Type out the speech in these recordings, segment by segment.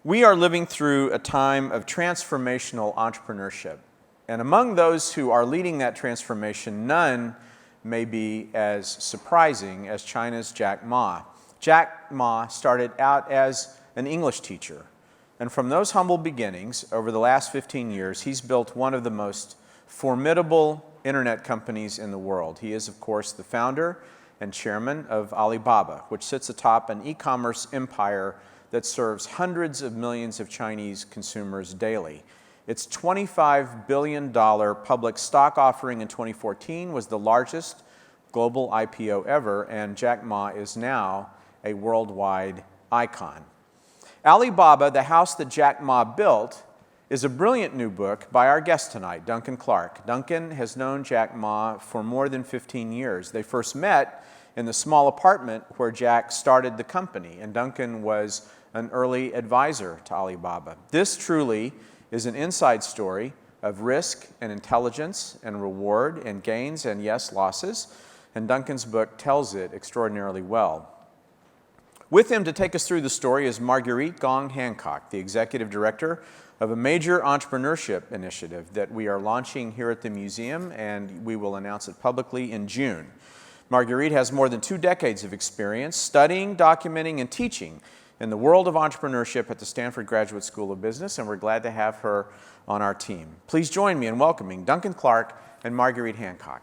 We are living through a time of transformational entrepreneurship. And among those who are leading that transformation, none may be as surprising as China's Jack Ma. Jack Ma started out as an English teacher. And from those humble beginnings, over the last 15 years, he's built one of the most formidable internet companies in the world. He is, of course, the founder and chairman of Alibaba, which sits atop an e-commerce empire that serves hundreds of millions of Chinese consumers daily. Its $25 billion public stock offering in 2014 was the largest global IPO ever, and Jack Ma is now a worldwide icon. Alibaba, the house that Jack Ma built, is a brilliant new book by our guest tonight, Duncan Clark. Duncan has known Jack Ma for more than 15 years. They first met in the small apartment where Jack started the company, and Duncan was an early advisor to Alibaba. This truly is an inside story of risk and intelligence and reward and gains and, yes, losses, and Duncan's book tells it extraordinarily well. With him to take us through the story is Marguerite Gong Hancock, the executive director of a major entrepreneurship initiative that we are launching here at the museum, and we will announce it publicly in June. Marguerite has more than 2 decades of experience studying, documenting, and teaching in the world of entrepreneurship at the Stanford Graduate School of Business, and we're glad to have her on our team. Please join me in welcoming Duncan Clark and Marguerite Hancock.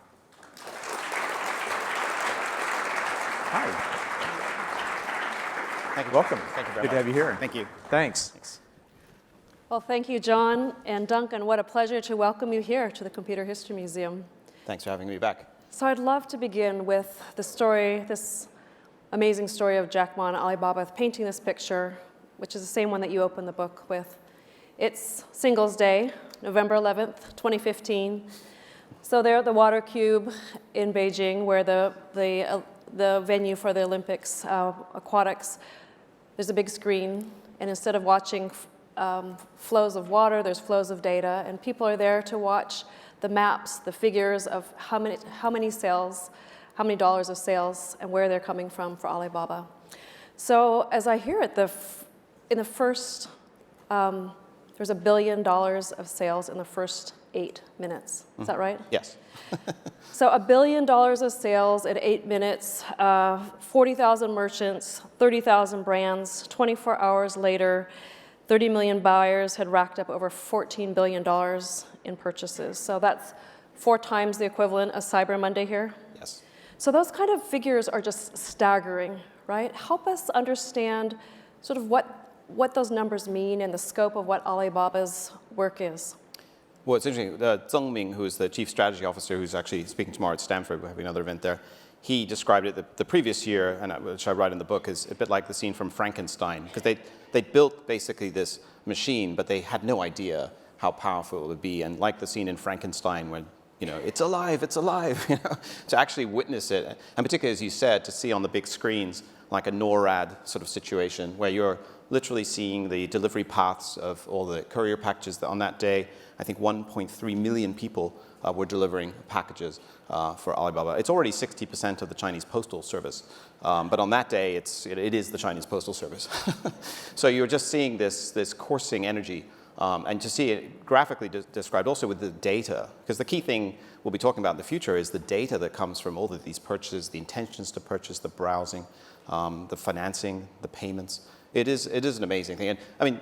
Hi. Thank you. Welcome. Thank you very much. Good to have you here. Thank you. Thanks. Well, thank you, John and Duncan. What a pleasure to welcome you here to the Computer History Museum. Thanks for having me back. So I'd love to begin with the story, this amazing story of Jack Ma and Alibaba painting this picture, which is the same one that you opened the book with. It's Singles Day, November 11th, 2015. So they're at the Water Cube in Beijing, where the venue for the Olympics, aquatics. There's a big screen, and instead of watching flows of water, there's flows of data, and people are there to watch the maps, the figures of how many sales, how many dollars of sales, and where they're coming from for Alibaba. So as I hear it, in the first, there's $1 billion of sales in the first 8 minutes. Is that right? Yes. So $1 billion of sales in 8 minutes, 40,000 merchants, 30,000 brands. 24 hours later, 30 million buyers had racked up over $14 billion in purchases. So that's 4 times the equivalent of Cyber Monday here. Yes. So those kind of figures are just staggering, right? Help us understand sort of what those numbers mean and the scope of what Alibaba's work is. Well, it's interesting. Zeng Ming, who is the chief strategy officer, who's actually speaking tomorrow at Stanford, we're having another event there, he described it the previous year, and which I write in the book, is a bit like the scene from Frankenstein, because they built basically this machine, but they had no idea how powerful it would be. And like the scene in Frankenstein when, it's alive, to actually witness it, and particularly, as you said, to see on the big screens, like a NORAD sort of situation, where you're literally seeing the delivery paths of all the courier packages. That on that day, I think 1.3 million people were delivering packages for Alibaba. It's already 60% of the Chinese postal service, but on that day, it is the Chinese postal service. So you're just seeing this coursing energy, and to see it graphically described also with the data, because the key thing we'll be talking about in the future is the data that comes from all of these purchases, the intentions to purchase, the browsing, the financing, the payments. It is an amazing thing. And I mean,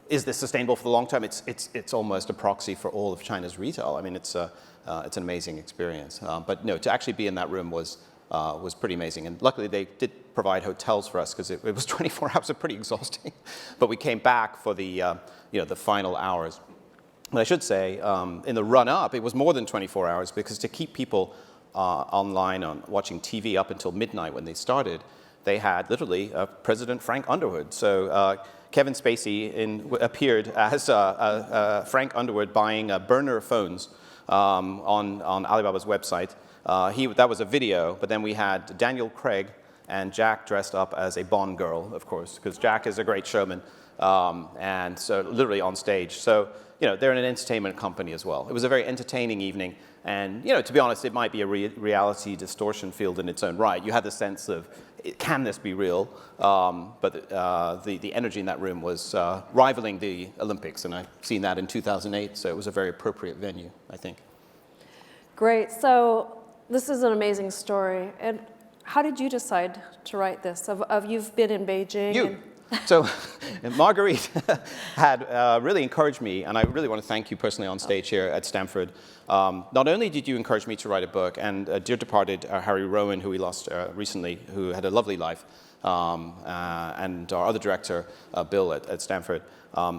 is this sustainable for the long term? It's almost a proxy for all of China's retail. I mean, it's an amazing experience. But no, to actually be in that room was pretty amazing. And luckily, they did provide hotels for us, because it was 24 hours of pretty exhausting. But we came back for the final hours. But I should say, in the run-up, it was more than 24 hours, because to keep people online on watching TV up until midnight when they started, they had literally President Frank Underwood. So Kevin Spacey appeared as Frank Underwood buying burner phones on Alibaba's website. That was a video, but then we had Daniel Craig and Jack dressed up as a Bond girl, of course, because Jack is a great showman, and so literally on stage. So they're an entertainment company as well. It was a very entertaining evening. And, to be honest, it might be a reality distortion field in its own right. You had the sense of can this be real? But the energy in that room was rivaling the Olympics, and I've seen that in 2008, so it was a very appropriate venue, I think. Great. So this is an amazing story. And how did you decide to write this? You've been in Beijing. So Marguerite had really encouraged me, and I really want to thank you personally on stage here at Stanford. Not only did you encourage me to write a book, and dear departed Harry Rowan, who we lost recently, who had a lovely life, and our other director, Bill at Stanford,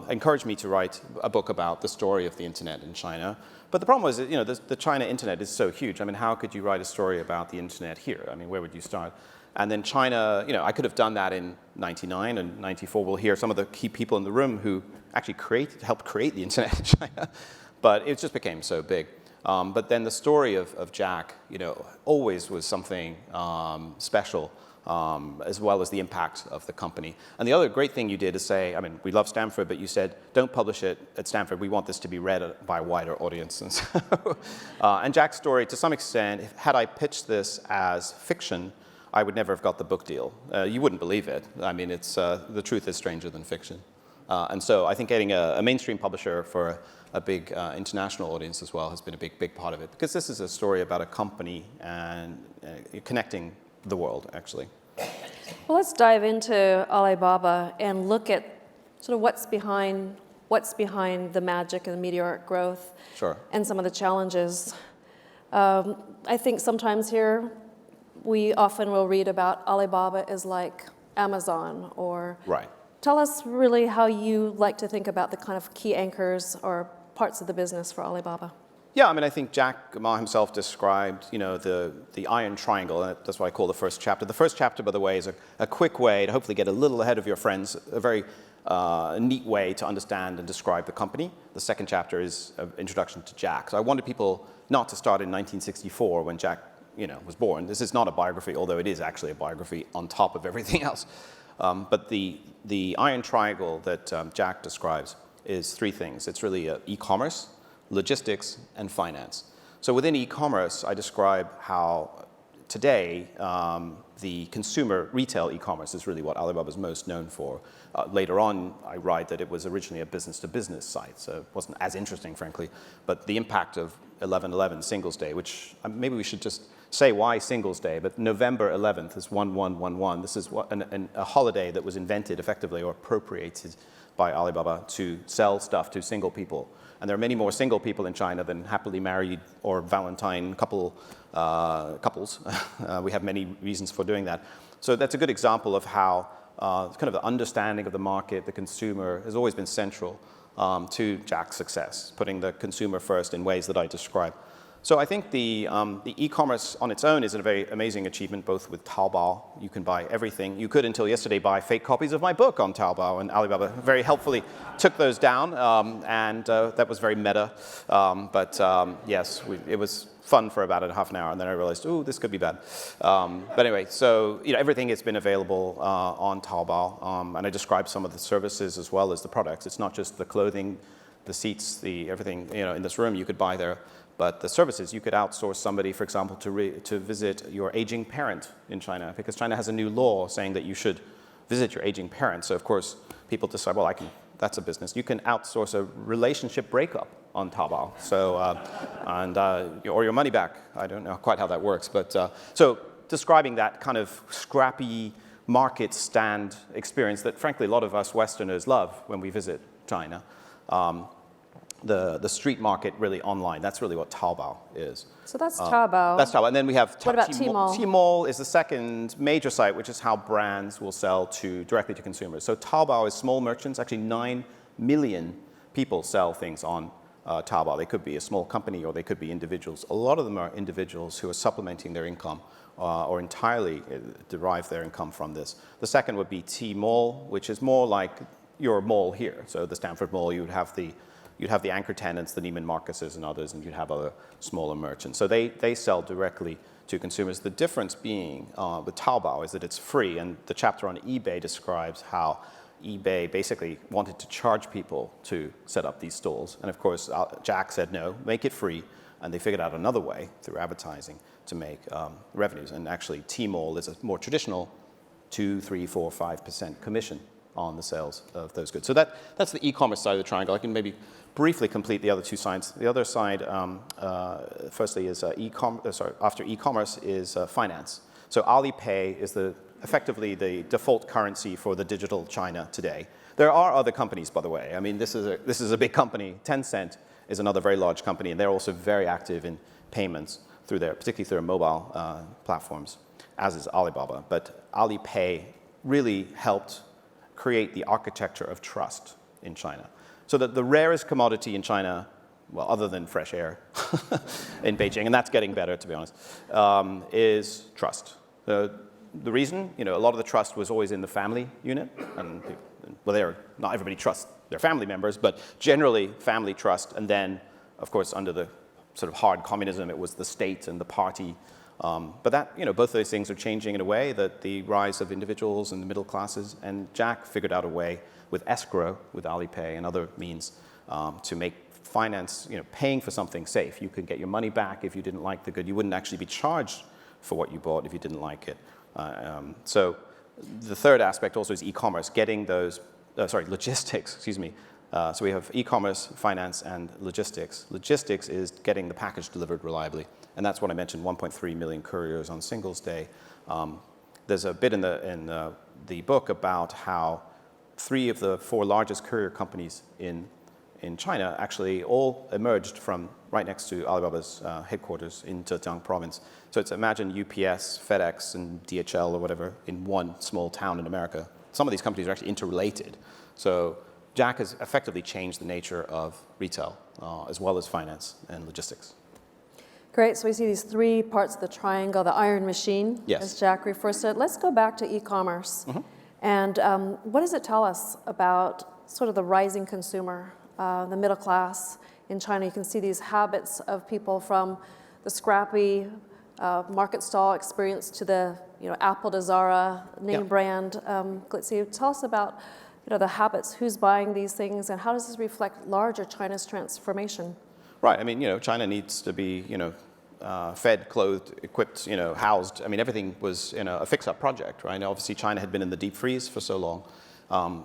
encouraged me to write a book about the story of the internet in China. But the problem was that, the China internet is so huge. I mean, how could you write a story about the internet here? I mean, where would you start? And then China, I could have done that in 99 and 94. We'll hear some of the key people in the room who actually helped create the internet in China. But it just became so big. But then the story of Jack, always was something special, as well as the impact of the company. And the other great thing you did is say, I mean, we love Stanford, but you said, don't publish it at Stanford. We want this to be read by a wider audience. And, and Jack's story, to some extent, had I pitched this as fiction, I would never have got the book deal. You wouldn't believe it. I mean, the truth is stranger than fiction. And so I think getting a mainstream publisher for a big international audience as well has been a big part of it. Because this is a story about a company and connecting the world, actually. Well, let's dive into Alibaba and look at sort of what's behind the magic and the meteoric growth. Sure. And some of the challenges. I think sometimes here, we often will read about Alibaba is like Amazon, or right. Tell us really how you like to think about the kind of key anchors or parts of the business for Alibaba. Yeah, I mean, I think Jack Ma himself described, the iron triangle, and that's what I call the first chapter. The first chapter, by the way, is a quick way to hopefully get a little ahead of your friends, a very neat way to understand and describe the company. The second chapter is an introduction to Jack. So I wanted people not to start in 1964 when Jack was born. This is not a biography, although it is actually a biography on top of everything else. But the iron triangle that Jack describes is three things. It's really e-commerce, logistics, and finance. So within e-commerce, I describe how today the consumer retail e-commerce is really what Alibaba is most known for. Later on, I write that it was originally a business-to-business site, so it wasn't as interesting, frankly. But the impact of 11/11 Singles Day, which maybe we should just say why Singles Day, but November 11th is 1111. This is a holiday that was invented effectively or appropriated by Alibaba to sell stuff to single people. And there are many more single people in China than happily married or Valentine couples. We have many reasons for doing that. So that's a good example of how kind of the understanding of the market, the consumer, has always been central to Jack's success, putting the consumer first in ways that I describe. So I think the e-commerce on its own is a very amazing achievement, both with Taobao. You can buy everything. You could, until yesterday, buy fake copies of my book on Taobao, and Alibaba very helpfully took those down, and that was very meta. Yes, it was fun for about a half an hour, and then I realized, oh, this could be bad. But anyway, so everything has been available on Taobao, and I described some of the services as well as the products. It's not just the clothing, the seats, everything in this room you could buy there. But the services, you could outsource somebody, for example, to visit your aging parent in China, because China has a new law saying that you should visit your aging parent. So of course, people decide, well, that's a business. You can outsource a relationship breakup on Taobao, or your money back. I don't know quite how that works, but so describing that kind of scrappy market stand experience that, frankly, a lot of us Westerners love when we visit China. The street market really online. That's really what Taobao is. So that's Taobao. That's Taobao. And then we have what about Tmall? Tmall is the second major site, which is how brands will sell directly to consumers. So Taobao is small merchants. Actually, 9 million people sell things on Taobao. They could be a small company or they could be individuals. A lot of them are individuals who are supplementing their income or entirely derive their income from this. The second would be Tmall, which is more like your mall here. So the Stanford Mall, you'd have the anchor tenants, the Neiman Marcuses and others, and you'd have other smaller merchants. So they sell directly to consumers. The difference being with Taobao is that it's free, and the chapter on eBay describes how eBay basically wanted to charge people to set up these stalls. And of course, Jack said, no, make it free. And they figured out another way through advertising to make revenues. And actually, Tmall is a more traditional 2, 3, 4, 5% commission on the sales of those goods. So that's the e-commerce side of the triangle. I can maybe briefly complete the other two sides. The other side, firstly, is after e-commerce is finance. So Alipay is effectively the default currency for the digital China today. There are other companies, by the way. I mean, this is a big company. Tencent is another very large company, and they're also very active in payments particularly through their mobile platforms, as is Alibaba. But Alipay really helped create the architecture of trust in China. So that the rarest commodity in China, well, other than fresh air in Beijing, and that's getting better, to be honest, is trust. The reason, a lot of the trust was always in the family unit, and not everybody trusts their family members, but generally family trust, and then, of course, under the sort of hard communism, it was the state and the party. But both of those things are changing in a way that the rise of individuals and the middle classes, and Jack figured out a way with escrow, with Alipay and other means, to make finance, paying for something safe. You could get your money back if you didn't like the good. You wouldn't actually be charged for what you bought if you didn't like it. So the third aspect also is e-commerce, getting those, logistics, excuse me. So we have e-commerce, finance, and logistics. Logistics is getting the package delivered reliably. And that's what I mentioned, 1.3 million couriers on Singles Day. There's a bit in the book about how 3 of the 4 largest courier companies in China actually all emerged from right next to Alibaba's headquarters in Zhejiang province. So imagine UPS, FedEx, and DHL or whatever in one small town in America. Some of these companies are actually interrelated. So Jack has effectively changed the nature of retail, as well as finance and logistics. Great. So we see these 3 parts of the triangle, the iron machine, yes, as Jack refers to it. Let's go back to e-commerce. Mm-hmm. And what does it tell us about sort of the rising consumer, the middle class in China? You can see these habits of people from the scrappy market stall experience to the Apple to Zara name brand glitzy. Tell us about the habits, who's buying these things, and how does this reflect larger China's transformation? Right. I mean, China needs to be, fed, clothed, equipped, housed. I mean, everything was, a fix-up project, right? And obviously, China had been in the deep freeze for so long.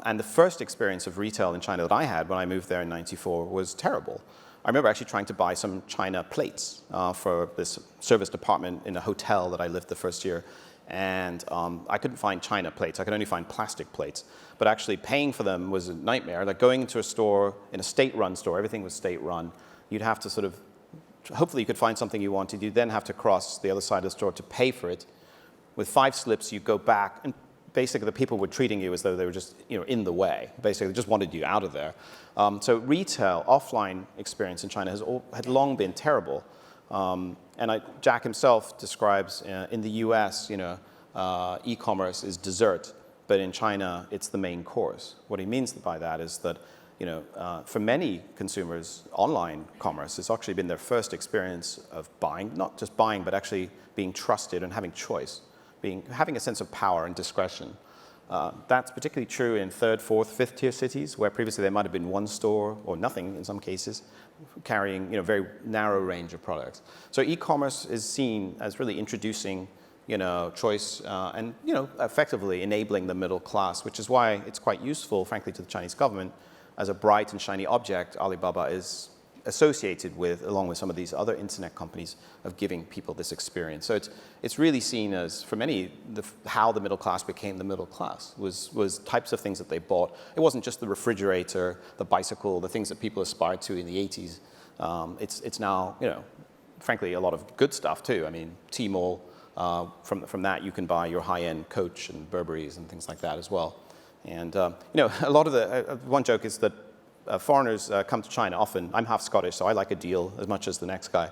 And the first experience of retail in China that I had when I moved there in '94 was terrible. I remember actually trying to buy some China plates for this service department in a hotel that I lived the first year. And I couldn't find China plates. I could only find plastic plates. But actually paying for them was a nightmare. Like going into a store, in a state-run store, everything was state-run. You'd have to hopefully you could find something you wanted. You'd then have to cross the other side of the store to pay for it. With 5 slips, you go back, and basically the people were treating you as though they were just in the way. Basically, they just wanted you out of there. So retail, offline experience in China had long been terrible. And Jack himself describes in the US, e-commerce is dessert, but in China, it's the main course. What he means by that is that, for many consumers, online commerce has actually been their first experience of buying, not just buying, but actually being trusted and having choice, having a sense of power and discretion. That's particularly true in 3rd, 4th, 5th tier cities, where previously there might have been one store or nothing in some cases, carrying very narrow range of products. So e-commerce is seen as really introducing choice and effectively enabling the middle class, which is why it's quite useful, frankly, to the Chinese government as a bright and shiny object. Alibaba is associated with, along with some of these other internet companies, of giving people this experience. So it's really seen as, for many, how the middle class became the middle class was types of things that they bought. It wasn't just the refrigerator, the bicycle, the things that people aspired to in the 80s. It's now, frankly, a lot of good stuff too. I mean, Tmall, from that you can buy your high-end Coach and Burberrys and things like that as well. And a lot of one joke is that foreigners come to China often. I'm half Scottish, so I like a deal as much as the next guy.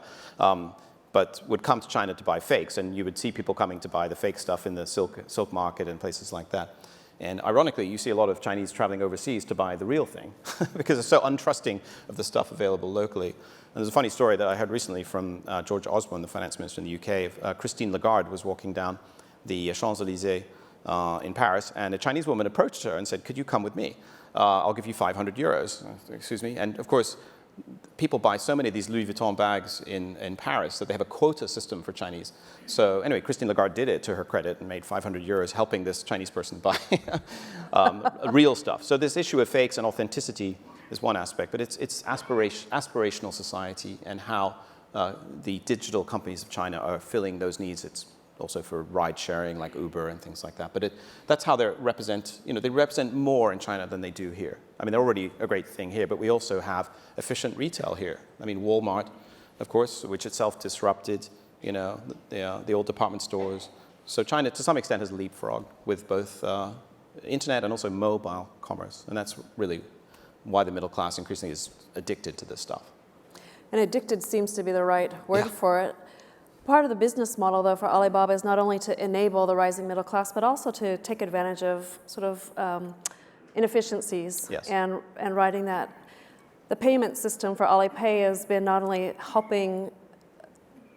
But would come to China to buy fakes, and you would see people coming to buy the fake stuff in the silk market and places like that. And ironically, you see a lot of Chinese traveling overseas to buy the real thing because they're so untrusting of the stuff available locally. And there's a funny story that I heard recently from George Osborne, the finance minister in the UK. Christine Lagarde was walking down the Champs-Élysées in Paris, and a Chinese woman approached her and said, "Could you come with me? I'll give you 500 euros. Excuse me. And of course, people buy so many of these Louis Vuitton bags in Paris that they have a quota system for Chinese. So anyway, Christine Lagarde did it to her credit and made 500 euros helping this Chinese person buy real stuff. So this issue of fakes and authenticity is one aspect, but it's aspirational society and how the digital companies of China are filling those needs. It's also for ride sharing like Uber and things like that. But that's how they represent, they represent more in China than they do here. I mean, they're already a great thing here, but we also have efficient retail here. I mean, Walmart, of course, which itself disrupted, the old department stores. So China, to some extent, has leapfrogged with both internet and also mobile commerce. And that's really why the middle class increasingly is addicted to this stuff. And addicted seems to be the right word for it. Part of the business model, though, for Alibaba is not only to enable the rising middle class, but also to take advantage of sort of inefficiencies and riding that. The payment system for Alipay has been not only helping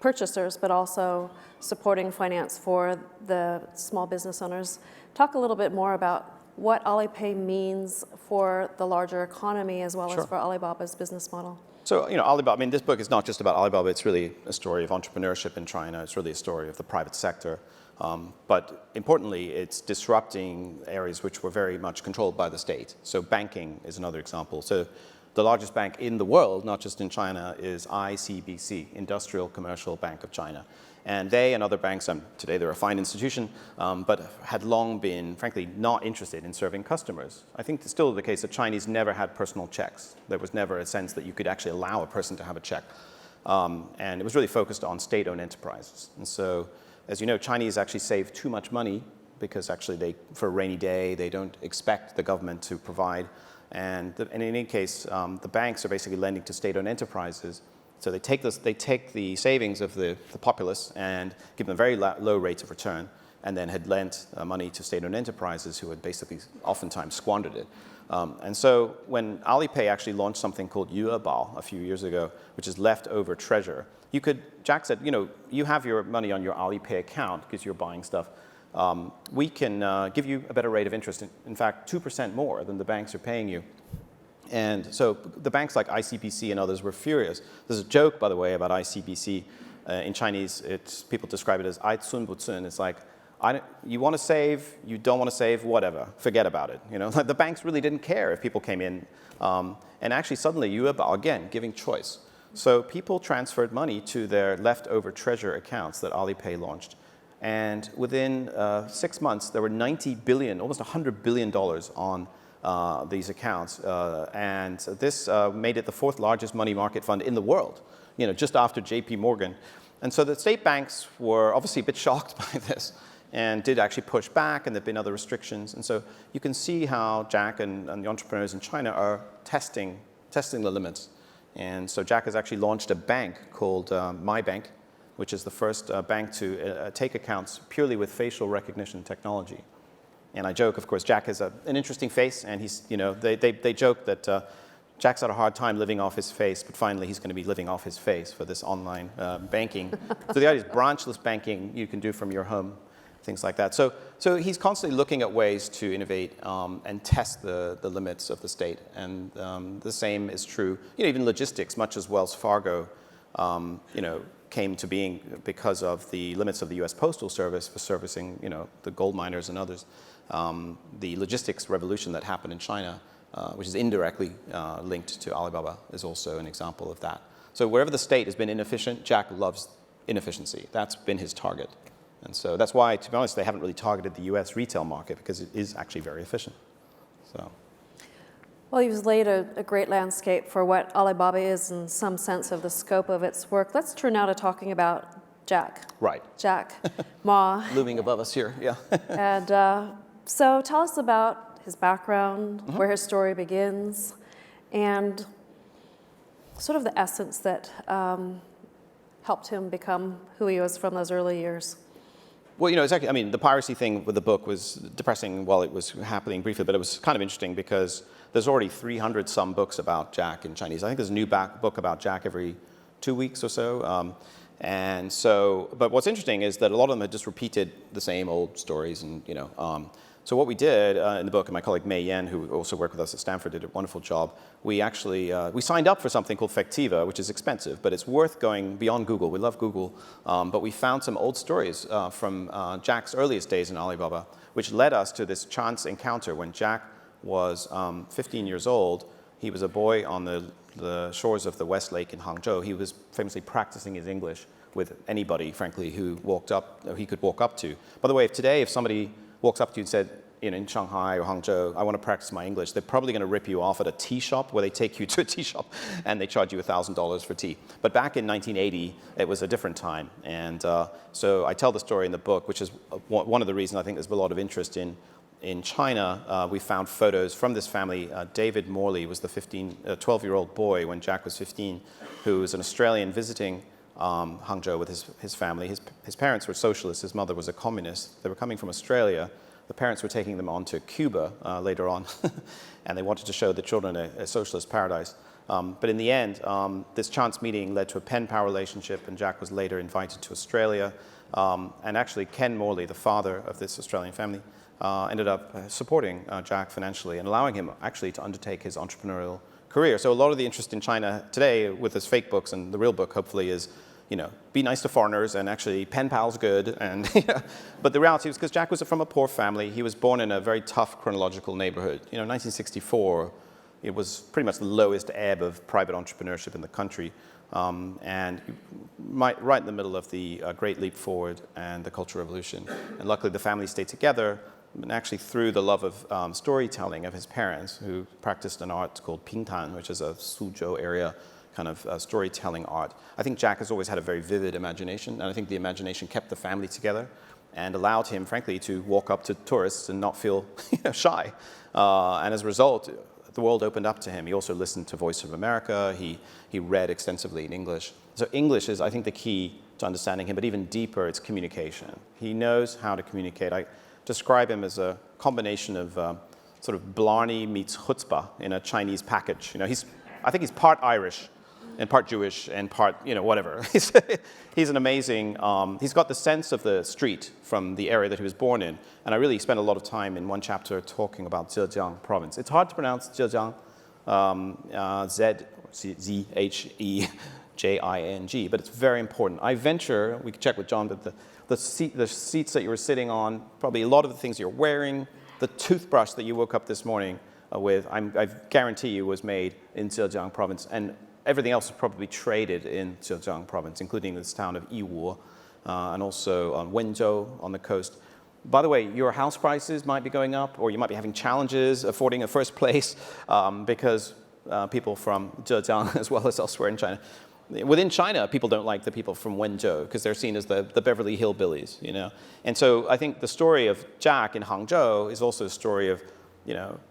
purchasers, but also supporting finance for the small business owners. Talk a little bit more about what Alipay means for the larger economy as well as for Alibaba's business model. So, Alibaba, I mean, this book is not just about Alibaba. It's really a story of entrepreneurship in China. It's really a story of the private sector. But importantly, it's disrupting areas which were very much controlled by the state. So banking is another example. So the largest bank in the world, not just in China, is ICBC, Industrial Commercial Bank of China. And they and other banks, today they're a fine institution, but had long been, frankly, not interested in serving customers. I think it's still the case that Chinese never had personal checks. There was never a sense that you could actually allow a person to have a check. And it was really focused on state-owned enterprises. And so, as you know, Chinese actually save too much money because actually for a rainy day, they don't expect the government to provide. And in any case, the banks are basically lending to state-owned enterprises. So they take the savings of the populace and give them very low rates of return, and then had lent money to state-owned enterprises who had basically oftentimes squandered it. And so when Alipay actually launched something called Yuebao a few years ago, which is leftover treasure, Jack said, you have your money on your Alipay account because you're buying stuff. We can give you a better rate of interest, in fact, 2% more than the banks are paying you. And so the banks like ICBC and others were furious. There's a joke, by the way, about ICBC. In Chinese, people describe it as ai cun bu cun. It's like, you want to save, you don't want to save, whatever, forget about it. Like the banks really didn't care if people came in. And actually, suddenly, Yuebao, again, giving choice. So people transferred money to their leftover treasure accounts that Alipay launched. And within 6 months, there were 90 billion, almost $100 billion on these accounts, and this made it the 4th largest money market fund in the world, just after JP Morgan. And so the state banks were obviously a bit shocked by this and did actually push back, and there have been other restrictions. And so you can see how Jack and the entrepreneurs in China are testing the limits. And so Jack has actually launched a bank called My Bank, which is the first bank to take accounts purely with facial recognition technology. And I joke, of course, Jack has an interesting face, and they joke that Jack's had a hard time living off his face, but finally he's going to be living off his face for this online banking. So the idea is branchless banking you can do from your home, things like that. So he's constantly looking at ways to innovate and test the limits of the state. And the same is true, even logistics, much as Wells Fargo, came to being because of the limits of the U.S. Postal Service for servicing, the gold miners and others. The logistics revolution that happened in China, which is indirectly linked to Alibaba, is also an example of that. So wherever the state has been inefficient, Jack loves inefficiency. That's been his target. And so that's why, to be honest, they haven't really targeted the U.S. retail market, because it is actually very efficient. So. Well, you've laid a great landscape for what Alibaba is and some sense of the scope of its work. Let's turn now to talking about Jack. Right. Jack Ma. Looming above us here, yeah. And so tell us about his background, where his story begins, and sort of the essence that helped him become who he was from those early years. Well, it's actually, the piracy thing with the book was depressing while it was happening briefly, but it was kind of interesting because there's already 300-some books about Jack in Chinese. I think there's a new book about Jack every 2 weeks or so. But what's interesting is that a lot of them had just repeated the same old stories, and So what we did in the book, and my colleague Mei Yan, who also worked with us at Stanford, did a wonderful job. We actually we signed up for something called Factiva, which is expensive, but it's worth going beyond Google. We love Google, but we found some old stories from Jack's earliest days in Alibaba, which led us to this chance encounter when Jack was 15 years old. He was a boy on the shores of the West Lake in Hangzhou. He was famously practicing his English with anybody, frankly, who he could walk up to. By the way, if somebody walks up to you and said, in Shanghai or Hangzhou, I want to practice my English, they're probably going to rip you off at a tea shop where they take you to a tea shop and they charge you $1,000 for tea. But back in 1980, it was a different time. And so I tell the story in the book, which is one of the reasons I think there's a lot of interest in China. We found photos from this family. David Morley was the 12-year-old boy when Jack was 15, who was an Australian visiting Hangzhou with his family. His parents were socialists. His mother was a communist. They were coming from Australia. The parents were taking them on to Cuba later on, and they wanted to show the children a socialist paradise. But in the end, this chance meeting led to a pen-pal relationship, and Jack was later invited to Australia. And actually, Ken Morley, the father of this Australian family, ended up supporting Jack financially and allowing him actually to undertake his entrepreneurial career. So a lot of the interest in China today with his fake books and the real book, hopefully, is be nice to foreigners, and actually pen pal's good. And but the reality was because Jack was from a poor family. He was born in a very tough chronological neighborhood. 1964, it was pretty much the lowest ebb of private entrepreneurship in the country, and right in the middle of the Great Leap Forward and the Cultural Revolution. And luckily, the family stayed together, and actually through the love of storytelling of his parents, who practiced an art called Pingtan, which is a Suzhou area kind of storytelling art. I think Jack has always had a very vivid imagination, and I think the imagination kept the family together and allowed him, frankly, to walk up to tourists and not feel shy. And as a result, the world opened up to him. He also listened to Voice of America. He read extensively in English. So English is, I think, the key to understanding him, but even deeper, it's communication. He knows how to communicate. I describe him as a combination of sort of Blarney meets chutzpah in a Chinese package. I think he's part Irish and part Jewish and part, whatever. He's an amazing, he's got the sense of the street from the area that he was born in. And I really spent a lot of time in one chapter talking about Zhejiang province. It's hard to pronounce Zhejiang, Z-H-E-J-I-N-G, but it's very important. I venture, we can check with John, but the seats that you were sitting on, probably a lot of the things you're wearing, the toothbrush that you woke up this morning with, I guarantee you was made in Zhejiang province. And everything else is probably traded in Zhejiang province, including this town of Yiwu, and also on Wenzhou on the coast. By the way, your house prices might be going up, or you might be having challenges affording a first place because people from Zhejiang, as well as elsewhere in China. Within China, people don't like the people from Wenzhou because they're seen as the Beverly Hillbillies, And so I think the story of Jack in Hangzhou is also a story of,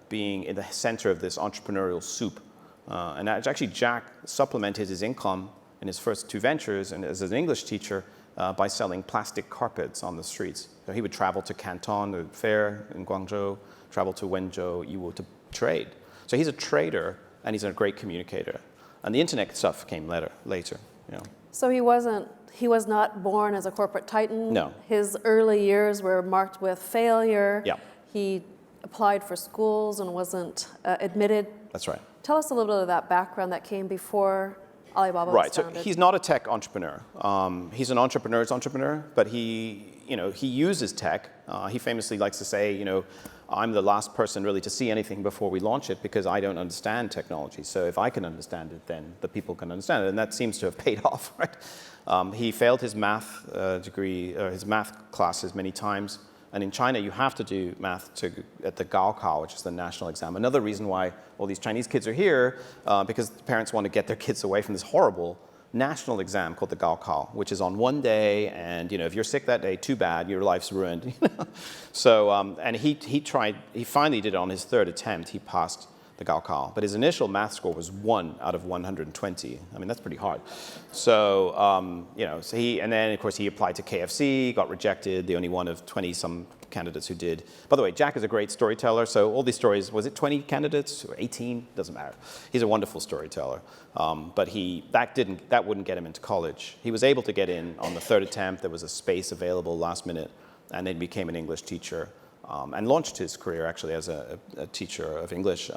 being in the center of this entrepreneurial soup. And actually, Jack supplemented his income in his first two ventures and as an English teacher by selling plastic carpets on the streets. So he would travel to Canton, the fair in Guangzhou, travel to Wenzhou, Yiwu to trade. So he's a trader and he's a great communicator. And the internet stuff came later. So he was not born as a corporate titan. No. His early years were marked with failure. Yeah. He applied for schools and wasn't admitted. That's right. Tell us a little bit of that background that came before Alibaba was founded. So he's not a tech entrepreneur. He's an entrepreneur's entrepreneur, but he uses tech. He famously likes to say, I'm the last person really to see anything before we launch it because I don't understand technology. So if I can understand it, then the people can understand it, and that seems to have paid off, right? He failed his math degree, his math classes many times. And in China, you have to do math at the Gaokao, which is the national exam. Another reason why all these Chinese kids are here, because parents want to get their kids away from this horrible national exam called the Gaokao, which is on one day, and if you're sick that day, too bad, your life's ruined. So, and he finally did it on his third attempt. He passed the Gaokao, but his initial math score was 1 out of 120. I mean, that's pretty hard. So, and then of course he applied to KFC, got rejected, the only one of 20-some candidates who did. By the way, Jack is a great storyteller, so all these stories, was it 20 candidates or 18? Doesn't matter. He's a wonderful storyteller, but that wouldn't get him into college. He was able to get in on the third attempt. There was a space available last minute, and then became an English teacher. and launched his career actually as a teacher of English,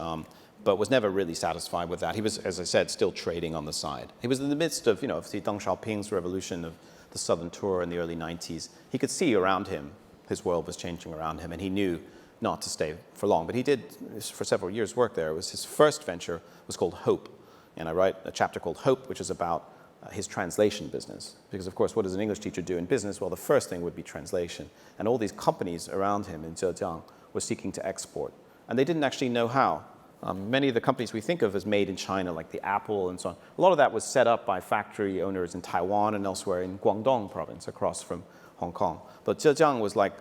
but was never really satisfied with that. He was, as I said, still trading on the side. He was in the midst of, Deng Xiaoping's revolution of the Southern Tour in the early 90s. He could see around him, his world was changing around him, and he knew not to stay for long. But he did, for several years, work there. It was his first venture was called Hope. And I write a chapter called Hope, which is about his translation business. Because, of course, what does an English teacher do in business? Well, the first thing would be translation. And all these companies around him in Zhejiang were seeking to export. And they didn't actually know how. Many of the companies we think of as made in China, like the Apple and so on, a lot of that was set up by factory owners in Taiwan and elsewhere in Guangdong province, across from Hong Kong. But Zhejiang was like,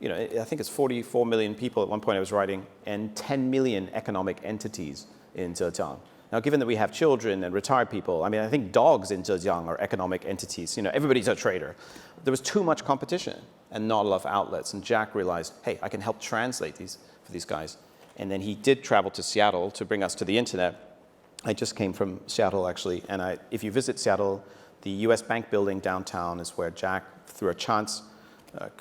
I think it's 44 million people at one point I was writing, and 10 million economic entities in Zhejiang. Now, given that we have children and retired people, I think dogs in Zhejiang are economic entities. Everybody's a trader. There was too much competition and not enough outlets. And Jack realized, hey, I can help translate these for these guys. And then he did travel to Seattle to bring us to the internet. I just came from Seattle, actually. And if you visit Seattle, the US Bank building downtown is where Jack, through a chance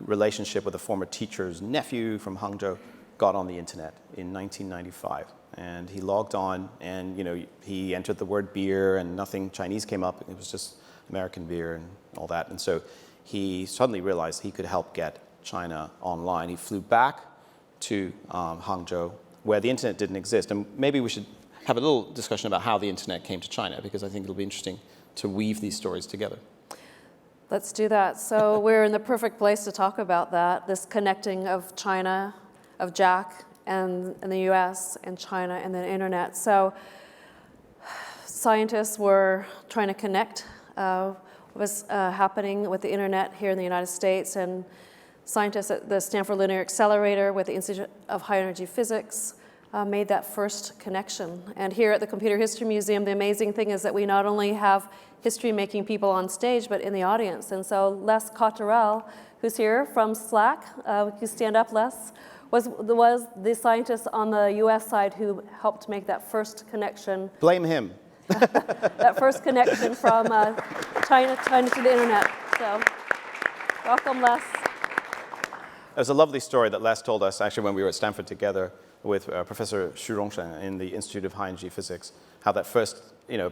relationship with a former teacher's nephew from Hangzhou, got on the internet in 1995. And he logged on, and he entered the word beer, and nothing Chinese came up. It was just American beer and all that. And so he suddenly realized he could help get China online. He flew back to Hangzhou, where the internet didn't exist. And maybe we should have a little discussion about how the internet came to China, because I think it'll be interesting to weave these stories together. Let's do that. So we're in the perfect place to talk about that, this connecting of China, of Jack, and the US, and China, and the internet. So scientists were trying to connect what was happening with the internet here in the United States, and scientists at the Stanford Linear Accelerator with the Institute of High Energy Physics made that first connection. And here at the Computer History Museum, the amazing thing is that we not only have history-making people on stage, but in the audience. And so Les Cotterell, who's here from Slack, you stand up, Les, was the scientist on the US side who helped make that first connection. Blame him. That first connection from China to the internet. So welcome, Les. There's a lovely story that Les told us, actually, when we were at Stanford together with Professor Xu Rongshen in the Institute of High Energy Physics, how that first,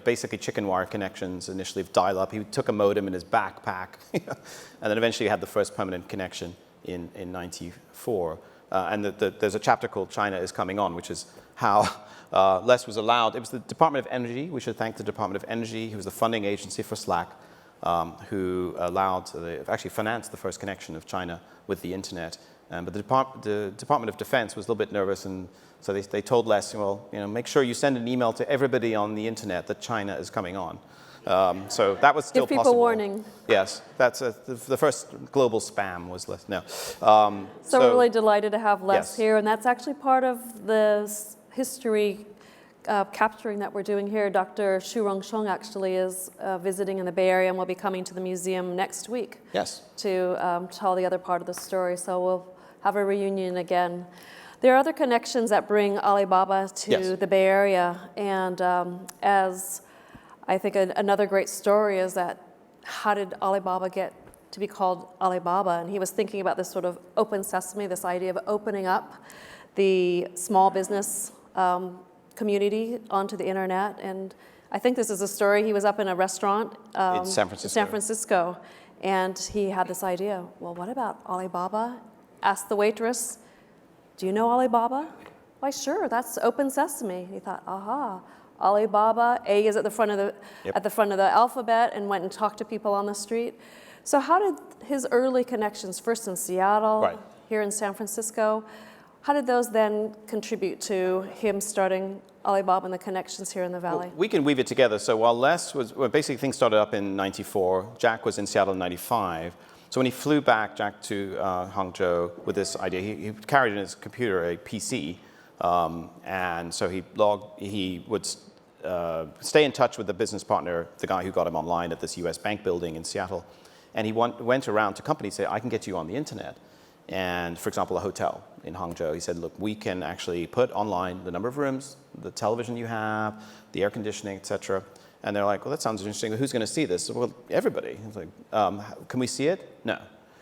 basically chicken wire connections, initially dial-up. He took a modem in his backpack, and then eventually had the first permanent connection in 94. And there's a chapter called China is Coming On, which is how Les was allowed. It was the Department of Energy. We should thank the Department of Energy, who was the funding agency for Slack, who actually financed the first connection of China with the internet. But the Department of Defense was a little bit nervous, and so they told Les, make sure you send an email to everybody on the internet that China is coming on. So that was still possible. Give people warning. Yes, that's the first global spam was Les. No. So we're really delighted to have Les Yes. here, and that's actually part of the history capturing that we're doing here. Dr. Xu Rongsheng actually is visiting in the Bay Area and will be coming to the museum next week. Yes. To tell the other part of the story. So we'll have a reunion again. There are other connections that bring Alibaba to Yes. the Bay Area, and as I think another great story is that how did Alibaba get to be called Alibaba? And he was thinking about this sort of open sesame, this idea of opening up the small business community onto the internet. And I think this is a story. He was up in a restaurant in San Francisco, and he had this idea. Well, what about Alibaba? Asked the waitress, "Do you know Alibaba?" "Why, sure. That's open sesame." He thought, "Aha." Alibaba, A is at the front of the alphabet, and went and talked to people on the street. So how did his early connections, first in Seattle, Right. here in San Francisco, how did those then contribute to him starting Alibaba and the connections here in the Valley? Well, we can weave it together. So while basically things started up in 94, Jack was in Seattle in 95. So when he flew back, Jack, to Hangzhou with this idea, he carried in his computer a PC, and so he would stay in touch with the business partner, the guy who got him online at this US bank building in Seattle, and he went around to companies and said, "I can get you on the internet." And for example, a hotel in Hangzhou, he said, "Look, we can actually put online the number of rooms, the television you have, the air conditioning, etc." And they're like, "Well, that sounds interesting. Who's going to see this?" "Well, everybody." It's like, "Can we see it?" "No."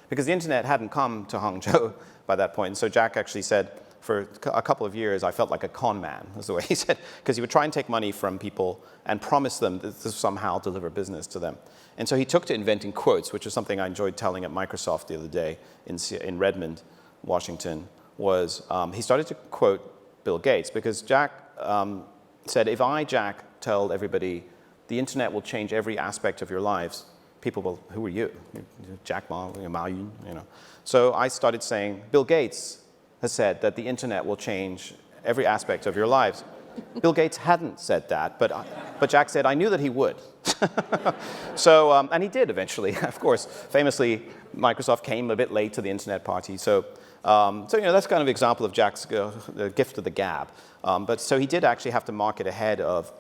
because the internet hadn't come to Hangzhou by that point. And so Jack actually said, for a couple of years, I felt like a con man, was the way he said, because he would try and take money from people and promise them that this somehow deliver business to them. And so he took to inventing quotes, which is something I enjoyed telling at Microsoft the other day in Redmond, Washington, was he started to quote Bill Gates, because Jack said, if I, Jack, tell everybody the internet will change every aspect of your lives, people will, who are you? Jack Ma, Ma, you know. So I started saying, Bill Gates has said that the internet will change every aspect of your lives. Bill Gates hadn't said that, but Jack said, I knew that he would. So, and he did eventually, of course. Famously, Microsoft came a bit late to the internet party. So you know, that's kind of an example of Jack's gift of the gab. But so he did actually have to market ahead of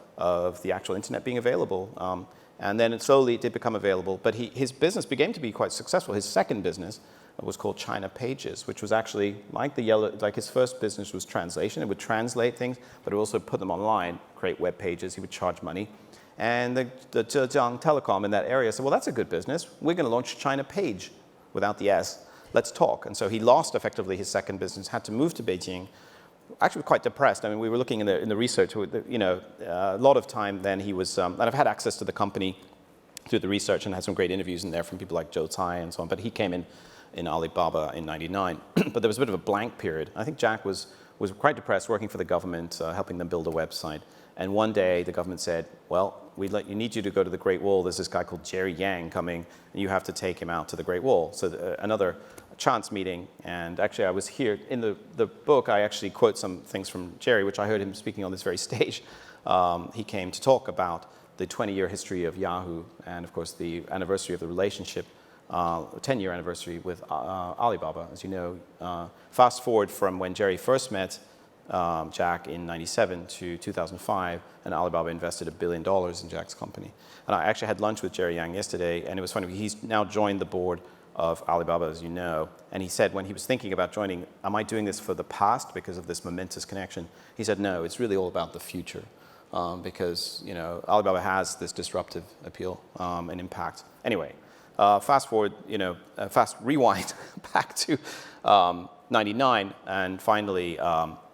the actual internet being available. And then slowly it did become available. But his business began to be quite successful. His second business was called China Pages, which was actually like his first business was translation. It would translate things, but it would also put them online, create web pages. He would charge money. And the Zhejiang Telecom in that area said, well, that's a good business. We're going to launch China Page without the S. Let's talk. And so he lost effectively his second business, had to move to Beijing. Actually quite depressed. I mean, we were looking in the research, you know, a lot of time then he was, and I've had access to the company through the research and had some great interviews in there from people like Zhou Cai and so on, but he came in Alibaba in '99. But there was a bit of a blank period. I think Jack was quite depressed working for the government, helping them build a website. And one day the government said, well, need you to go to the Great Wall. There's this guy called Jerry Yang coming, and you have to take him out to the Great Wall. So another chance meeting, and actually I was here in the book. I actually quote some things from Jerry, which I heard him speaking on this very stage. He came to talk about the 20-year history of Yahoo, and of course the anniversary of the relationship, 10-year anniversary with Alibaba. As you know, fast forward from when Jerry first met Jack in '97 to 2005, and Alibaba invested $1 billion in Jack's company. And I actually had lunch with Jerry Yang yesterday, and it was funny. He's now joined the board of Alibaba, as you know, and he said when he was thinking about joining, am I doing this for the past because of this momentous connection? He said, no, it's really all about the future, because you know Alibaba has this disruptive appeal and impact. Anyway, fast forward, you know, fast rewind back to '99, and finally,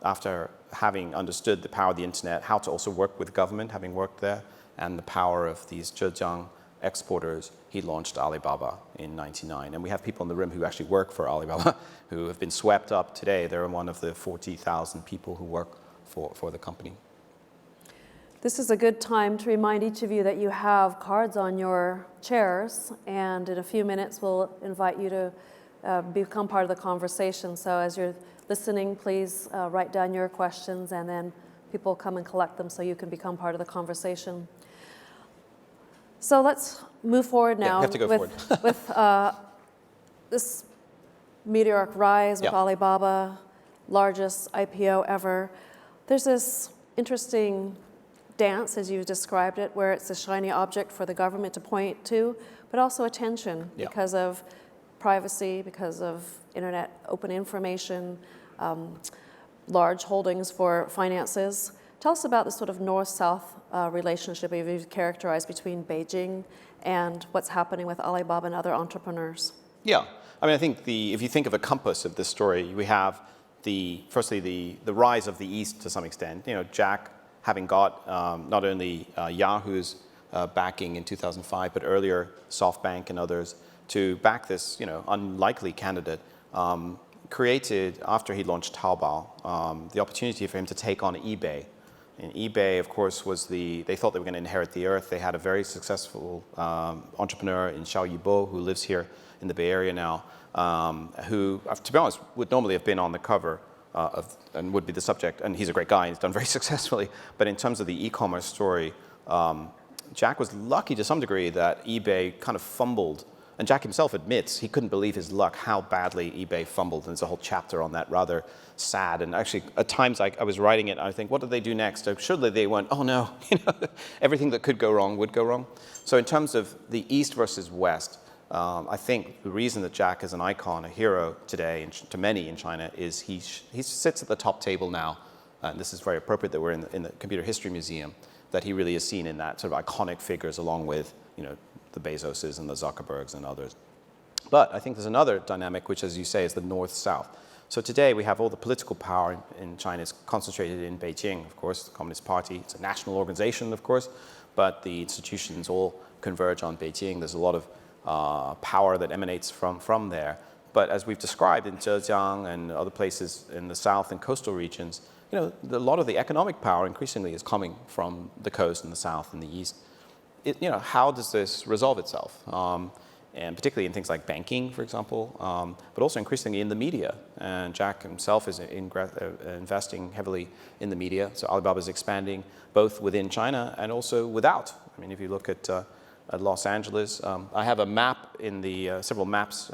after having understood the power of the internet, how to also work with government, having worked there, and the power of these Zhejiang exporters, he launched Alibaba in '99. And we have people in the room who actually work for Alibaba who have been swept up today. They're one of the 40,000 people who work for the company. This is a good time to remind each of you that you have cards on your chairs, and in a few minutes we'll invite you to become part of the conversation. So as you're listening, please write down your questions, and then people come and collect them so you can become part of the conversation. So let's move forward now with this meteoric rise with Alibaba, largest IPO ever. There's this interesting dance, as you described it, where it's a shiny object for the government to point to, but also attention because of privacy, because of internet open information, large holdings for finances. Tell us about the sort of north-south relationship you've characterized between Beijing and what's happening with Alibaba and other entrepreneurs. Yeah, I mean, I think if you think of a compass of this story, we have firstly the rise of the East to some extent. You know, Jack having got not only Yahoo's backing in 2005, but earlier SoftBank and others to back this, you know, unlikely candidate, created, after he launched Taobao, the opportunity for him to take on eBay. And eBay, of course, they thought they were going to inherit the earth. They had a very successful entrepreneur in Xiao Yibo, who lives here in the Bay Area now, who, to be honest, would normally have been on the cover and would be the subject. And he's a great guy, and he's done very successfully. But in terms of the e-commerce story, Jack was lucky to some degree that eBay kind of fumbled. And Jack himself admits he couldn't believe his luck, how badly eBay fumbled. And there's a whole chapter on that, rather sad. And actually, at times I was writing it, and I think, what did they do next? Surely they went, oh no, you know, everything that could go wrong would go wrong. So in terms of the East versus West, I think the reason that Jack is an icon, a hero today, to many in China, is he sits at the top table now. And this is very appropriate that we're in the Computer History Museum, that he really is seen in that sort of iconic figures along with, you know, the Bezoses and the Zuckerbergs and others. But I think there's another dynamic, which, as you say, is the North-South. So today we have all the political power in China is concentrated in Beijing, of course, the Communist Party. It's a national organization, of course, but the institutions all converge on Beijing. There's a lot of power that emanates from there. But as we've described in Zhejiang and other places in the south and coastal regions, a lot of the economic power increasingly is coming from the coast and the south and the east. How does this resolve itself? And particularly in things like banking, for example, but also increasingly in the media. And Jack himself is investing heavily in the media. So Alibaba is expanding both within China and also without. I mean, if you look at Los Angeles, I have a map in the several maps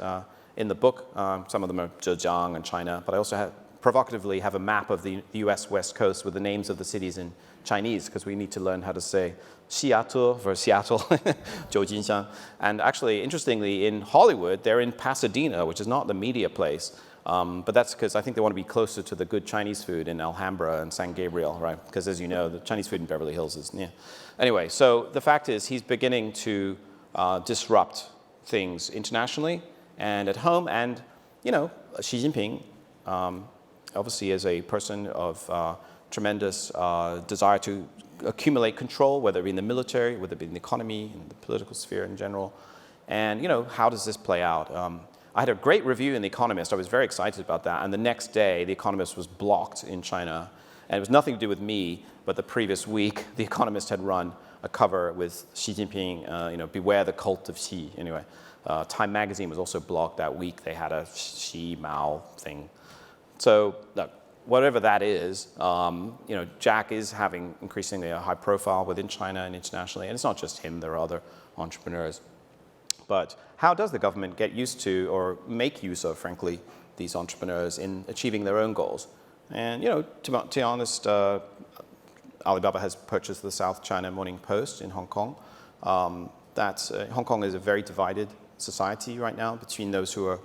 in the book. Some of them are Zhejiang and China, but I also provocatively have a map of the U.S. West Coast with the names of the cities in Chinese, because we need to learn how to say Seattle for Seattle, Zhoujinshan. And actually, interestingly, in Hollywood, they're in Pasadena, which is not the media place. But that's because I think they want to be closer to the good Chinese food in Alhambra and San Gabriel, right? Because as you know, the Chinese food in Beverly Hills is, yeah. Anyway, so the fact is he's beginning to disrupt things internationally and at home. And, Xi Jinping, obviously is a person of tremendous desire to accumulate control, whether it be in the military, whether it be in the economy, in the political sphere in general. And, how does this play out? I had a great review in The Economist. I was very excited about that. And the next day, The Economist was blocked in China. And it was nothing to do with me, but the previous week, The Economist had run a cover with Xi Jinping, beware the cult of Xi. Anyway, Time Magazine was also blocked that week. They had a Xi Mao thing. So, look, whatever that is, Jack is having increasingly a high profile within China and internationally. And it's not just him, there are other entrepreneurs. But how does the government get used to or make use of, frankly, these entrepreneurs in achieving their own goals? And, to be honest, Alibaba has purchased the South China Morning Post in Hong Kong. Hong Kong is a very divided society right now between those who are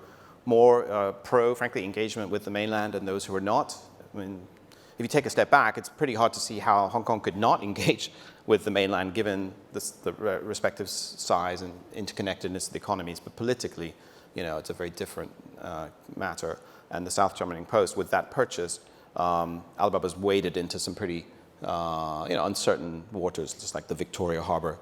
more pro, frankly, engagement with the mainland and those who are not. I mean, if you take a step back, it's pretty hard to see how Hong Kong could not engage with the mainland given the respective size and interconnectedness of the economies. But politically, it's a very different matter. And the South China Morning Post, with that purchase, Alibaba's waded into some pretty uncertain waters, just like the Victoria Harbor,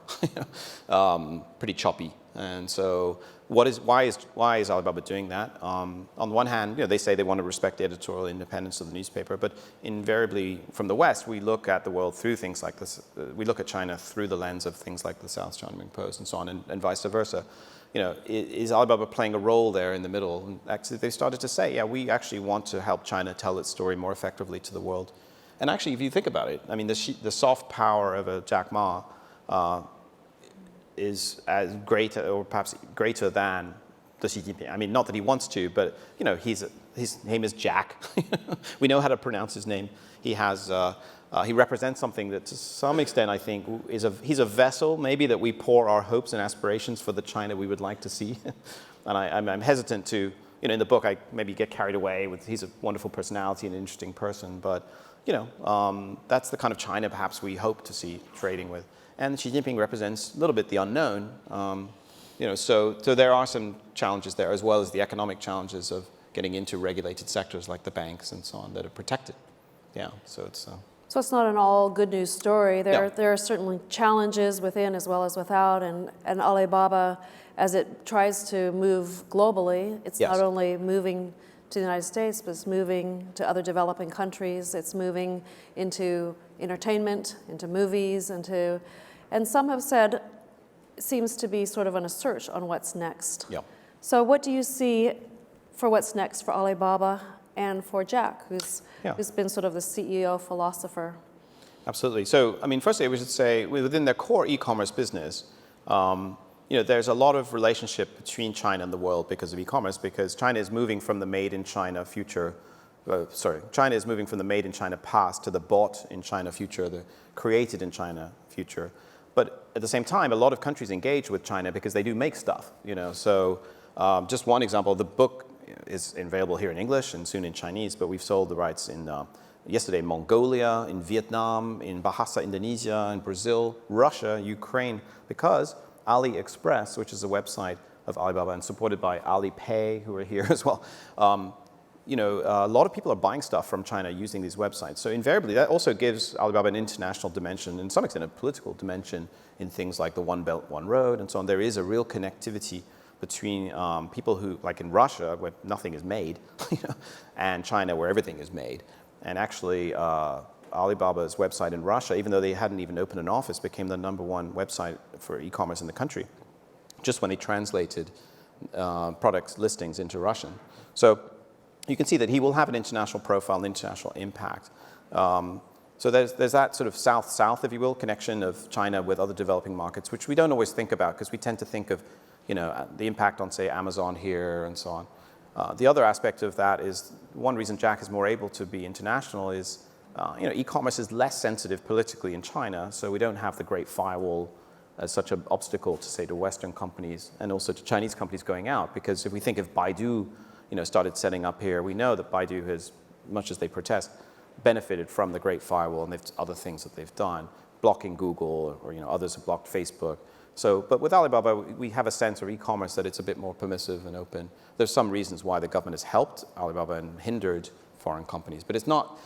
pretty choppy. And so why is Alibaba doing that? On the one hand, they say they want to respect the editorial independence of the newspaper, but invariably from the West, we look at the world through things like this. We look at China through the lens of things like the South China Morning Post and so on, and vice versa. Is Alibaba playing a role there in the middle? And actually, they started to say, yeah, we actually want to help China tell its story more effectively to the world. And actually, if you think about it, I mean, the soft power of a Jack Ma is as great, or perhaps greater than the Xi Jinping. I mean, not that he wants to, but his name is Jack. We know how to pronounce his name. He represents something that, to some extent, I think, he's a vessel, maybe, that we pour our hopes and aspirations for the China we would like to see. And I'm hesitant to, in the book, I maybe get carried away with. He's a wonderful personality and an interesting person, but that's the kind of China perhaps we hope to see trading with. And Xi Jinping represents a little bit the unknown. So there are some challenges there, as well as the economic challenges of getting into regulated sectors like the banks and so on that are protected. Yeah, so it's... So it's not an all good news story. No. There are certainly challenges within as well as without, and Alibaba, as it tries to move globally, it's Yes. not only moving to the United States, but it's moving to other developing countries. It's moving into entertainment, into movies, and some have said it seems to be sort of on a search on what's next. Yeah. So what do you see for what's next for Alibaba and for Jack, who's been sort of the CEO philosopher? Absolutely. So, I mean, firstly, we should say within their core e-commerce business, there's a lot of relationship between China and the world because of e-commerce, because China is moving from the made in China future. China is moving from the made in China past to the bought in China future, the created in China future. But at the same time, a lot of countries engage with China because they do make stuff. So just one example, the book is available here in English and soon in Chinese, but we've sold the rights in yesterday Mongolia, in Vietnam, in Bahasa, Indonesia, in Brazil, Russia, Ukraine, because AliExpress, which is a website of Alibaba and supported by Alipay, who are here as well. A lot of people are buying stuff from China using these websites. So invariably, that also gives Alibaba an international dimension, and to some extent a political dimension in things like the One Belt, One Road and so on. There is a real connectivity between people who, like in Russia, where nothing is made, and China, where everything is made. And actually, Alibaba's website in Russia, even though they hadn't even opened an office, became the #1 website for e-commerce in the country, just when they translated products listings into Russian. So you can see that he will have an international profile, an international impact. So there's that sort of south-south, if you will, connection of China with other developing markets, which we don't always think about because we tend to think of, the impact on, say, Amazon here and so on. The other aspect of that is one reason Jack is more able to be international is, e-commerce is less sensitive politically in China, so we don't have the Great Firewall as such an obstacle to, say, to Western companies and also to Chinese companies going out. Because if we think if Baidu, started setting up here, we know that Baidu has, much as they protest, benefited from the Great Firewall, and they've other things that they've done, blocking Google, or others have blocked Facebook. So, but with Alibaba, we have a sense of e-commerce that it's a bit more permissive and open. There's some reasons why the government has helped Alibaba and hindered foreign companies, but it's not.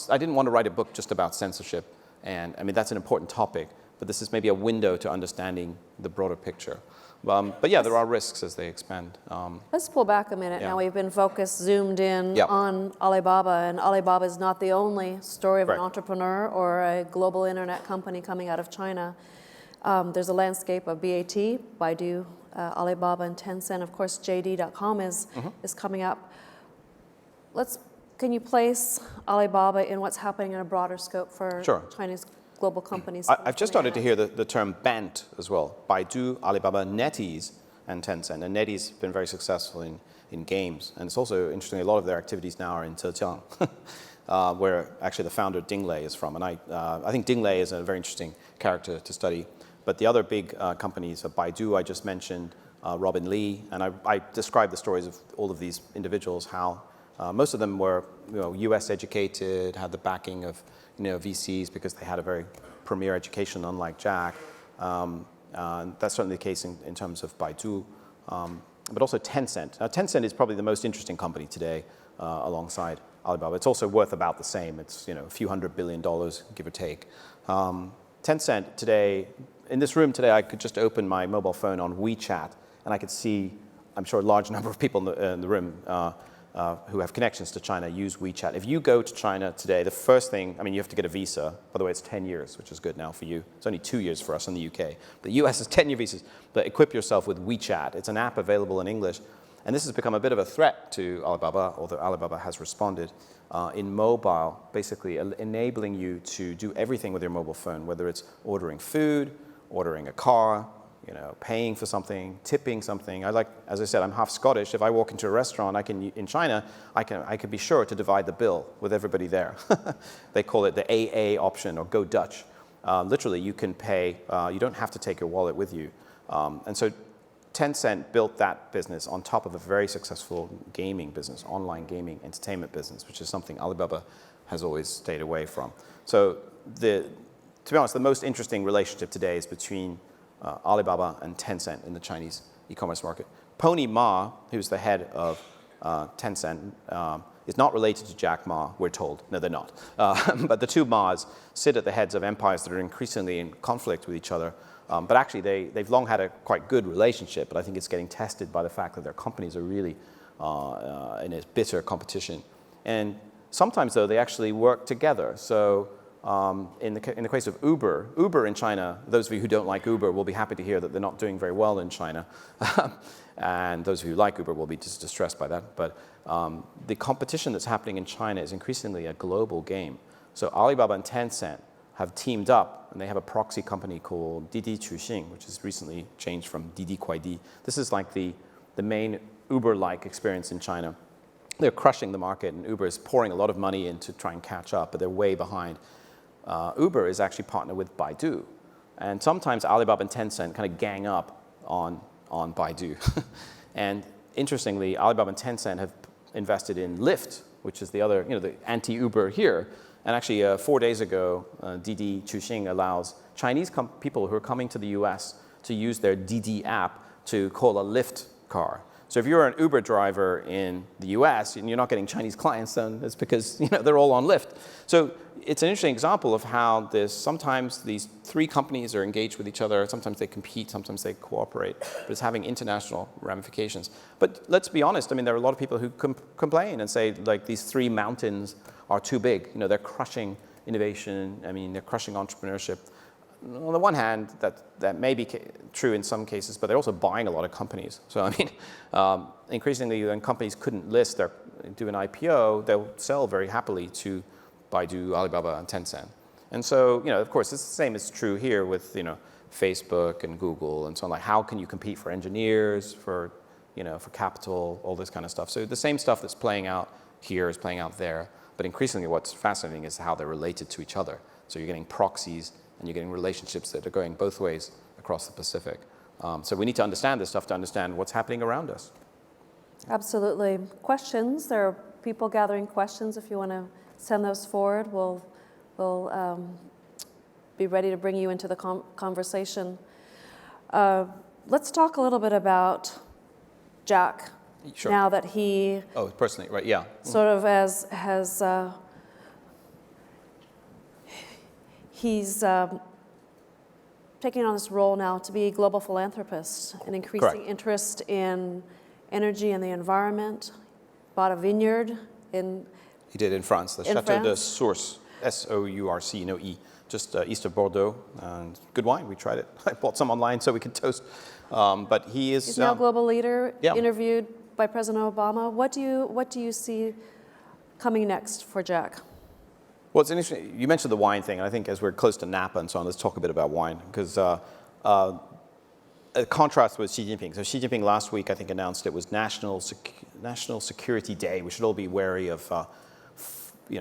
I didn't want to write a book just about censorship, and I mean that's an important topic. But this is maybe a window to understanding the broader picture. But yeah, there are risks as they expand. Let's pull back a minute. Yeah. Now we've been focused, zoomed in Yep. on Alibaba, and Alibaba is not the only story of an Right. entrepreneur or a global internet company coming out of China. There's a landscape of BAT, Baidu, Alibaba, and Tencent. Of course, JD.com is coming up. Can you place Alibaba in what's happening in a broader scope for Sure. Chinese global companies? I've just started to hear the term BANT as well. Baidu, Alibaba, NetEase, and Tencent. And NetEase's been very successful in games. And it's also, interestingly, a lot of their activities now are in Zhejiang, where actually the founder Ding Lei is from. And I think Ding Lei is a very interesting character to study. But the other big companies, Baidu, I just mentioned, Robin Li, and I described the stories of all of these individuals, how most of them were US educated, had the backing of VCs because they had a very premier education, unlike Jack. That's certainly the case in terms of Baidu, but also Tencent. Tencent is probably the most interesting company today alongside Alibaba. It's also worth about the same. It's a few $100 billion, give or take. Tencent today, in this room today, I could just open my mobile phone on WeChat, and I could see, I'm sure, a large number of people in the room who have connections to China use WeChat. If you go to China today, the first thing, you have to get a visa. By the way, it's 10 years, which is good now for you. It's only 2 years for us in the UK. The US is 10-year visas. But equip yourself with WeChat. It's an app available in English. And this has become a bit of a threat to Alibaba, although Alibaba has responded in mobile, basically enabling you to do everything with your mobile phone, whether it's ordering food, ordering a car, paying for something, tipping something. As I said, I'm half Scottish. If I walk into a restaurant, in China, I can be sure to divide the bill with everybody there. They call it the AA option, or Go Dutch. Literally, you can pay. You don't have to take your wallet with you. And so Tencent built that business on top of a very successful gaming business, online gaming entertainment business, which is something Alibaba has always stayed away from. So to be honest, the most interesting relationship today is between Alibaba and Tencent in the Chinese e-commerce market. Pony Ma, who's the head of Tencent, is not related to Jack Ma, we're told. No, they're not. But the two Ma's sit at the heads of empires that are increasingly in conflict with each other. But actually, they've long had a quite good relationship, but I think it's getting tested by the fact that their companies are really in a bitter competition. And sometimes, though, they actually work together. So in the case of Uber in China, those of you who don't like Uber will be happy to hear that they're not doing very well in China. And those of you who like Uber will be just distressed by that. But the competition that's happening in China is increasingly a global game. So Alibaba and Tencent have teamed up, and they have a proxy company called Didi Chuxing, which has recently changed from Didi Kuaidi. This is like the main Uber-like experience in China. They're crushing the market, and Uber is pouring a lot of money in to try and catch up, but they're way behind. Uber is actually partnered with Baidu. And sometimes Alibaba and Tencent kind of gang up on Baidu. And interestingly, Alibaba and Tencent have invested in Lyft, which is the other, the anti-Uber here. And actually, 4 days ago, Didi Chuxing allows Chinese people who are coming to the US to use their Didi app to call a Lyft car. So if you're an Uber driver in the US and you're not getting Chinese clients, then it's because they're all on Lyft. So it's an interesting example of how sometimes these three companies are engaged with each other, sometimes they compete, sometimes they cooperate, but it's having international ramifications. But let's be honest, I mean, there are a lot of people who complain and say, like, these three mountains are too big. They're crushing innovation, I mean, they're crushing entrepreneurship. On the one hand, that may be true in some cases, but they're also buying a lot of companies. So, I mean, increasingly, when companies couldn't do an IPO, they'll sell very happily to Baidu, Alibaba, and Tencent. And so, of course, it's the same is true here with, Facebook and Google and so on. Like, how can you compete for engineers, for capital, all this kind of stuff. So the same stuff that's playing out here is playing out there. But increasingly, what's fascinating is how they're related to each other. So you're getting proxies, and you're getting relationships that are going both ways across the Pacific. So we need to understand this stuff to understand what's happening around us. Absolutely. Questions? There are people gathering questions. If you want to send those forward, we'll be ready to bring you into the conversation. Let's talk a little bit about Jack. Sure. Now that he... Oh, personally, right, yeah. Sort of he's taking on this role now to be a global philanthropist, an increasing interest in energy and the environment. Bought a vineyard in... He did in France, the Château de Source, S-O-U-R-C, no E, just east of Bordeaux. And good wine, we tried it. I bought some online so we could toast. But he's now a global leader, yeah. Interviewed by President Obama. What do you see coming next for Jack? Well, it's interesting. You mentioned the wine thing, and I think as we're close to Napa and so on, let's talk a bit about wine, because a contrast with Xi Jinping. So Xi Jinping last week, I think, announced it was National Security Day. We should all be wary of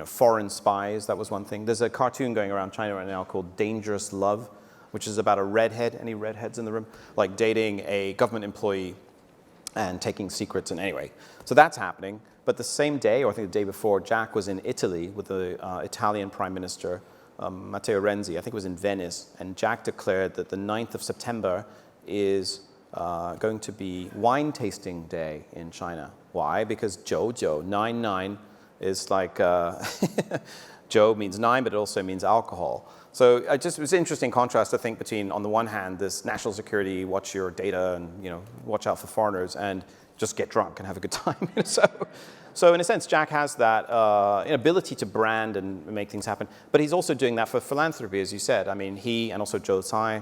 foreign spies. That was one thing. There's a cartoon going around China right now called Dangerous Love, which is about a redhead. Any redheads in the room? Like dating a government employee and taking secrets. And anyway, so that's happening. But the same day, or I think the day before, Jack was in Italy with the Italian Prime Minister, Matteo Renzi. I think it was in Venice. And Jack declared that the 9th of September is going to be wine tasting day in China. Why? Because Zhou, 9-9, is like, Zhou means 9, but it also means alcohol. So it was an interesting contrast, I think, between, on the one hand, this national security, watch your data and watch out for foreigners, and just get drunk and have a good time. So in a sense, Jack has that ability to brand and make things happen. But he's also doing that for philanthropy, as you said. I mean, he and also Zhou Tsai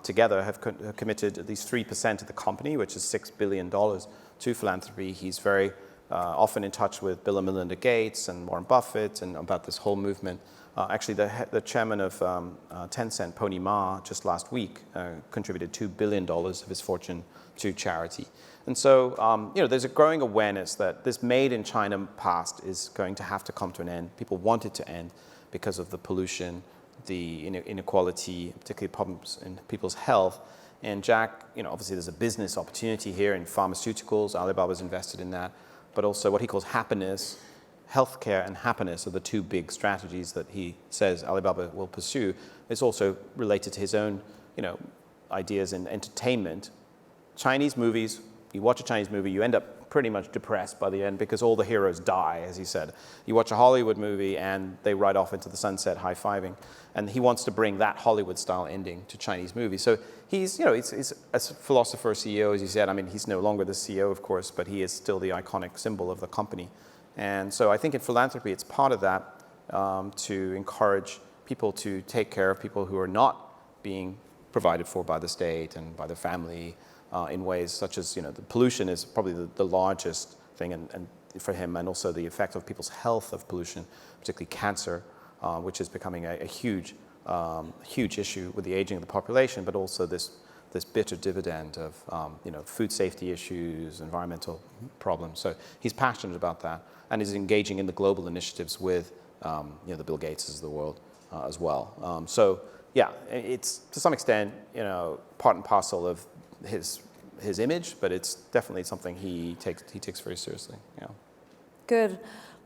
together have committed at least 3% of the company, which is $6 billion, to philanthropy. He's very often in touch with Bill and Melinda Gates and Warren Buffett and about this whole movement. Actually, the chairman of Tencent, Pony Ma, just last week contributed $2 billion of his fortune to charity. And so, there's a growing awareness that this made in China past is going to have to come to an end. People want it to end because of the pollution, the inequality, particularly problems in people's health. And Jack, obviously there's a business opportunity here in pharmaceuticals. Alibaba's invested in that. But also what he calls happiness, healthcare and happiness are the two big strategies that he says Alibaba will pursue. It's also related to his own, ideas in entertainment. Chinese movies, you watch a Chinese movie, you end up pretty much depressed by the end because all the heroes die, as he said. You watch a Hollywood movie and they ride off into the sunset high-fiving. And he wants to bring that Hollywood-style ending to Chinese movies. So he's a philosopher, CEO, as you said. I mean, he's no longer the CEO, of course, but he is still the iconic symbol of the company. And so I think in philanthropy, it's part of that to encourage people to take care of people who are not being provided for by the state and by their family in ways such as, the pollution is probably the largest thing and for him, and also the effect of people's health of pollution, particularly cancer, which is becoming a huge issue with the aging of the population, but also this bitter dividend of food safety issues, environmental problems. So he's passionate about that and is engaging in the global initiatives with the Bill Gateses of the world as well. So yeah, it's to some extent part and parcel of his image, but it's definitely something he takes very seriously. Yeah. Good.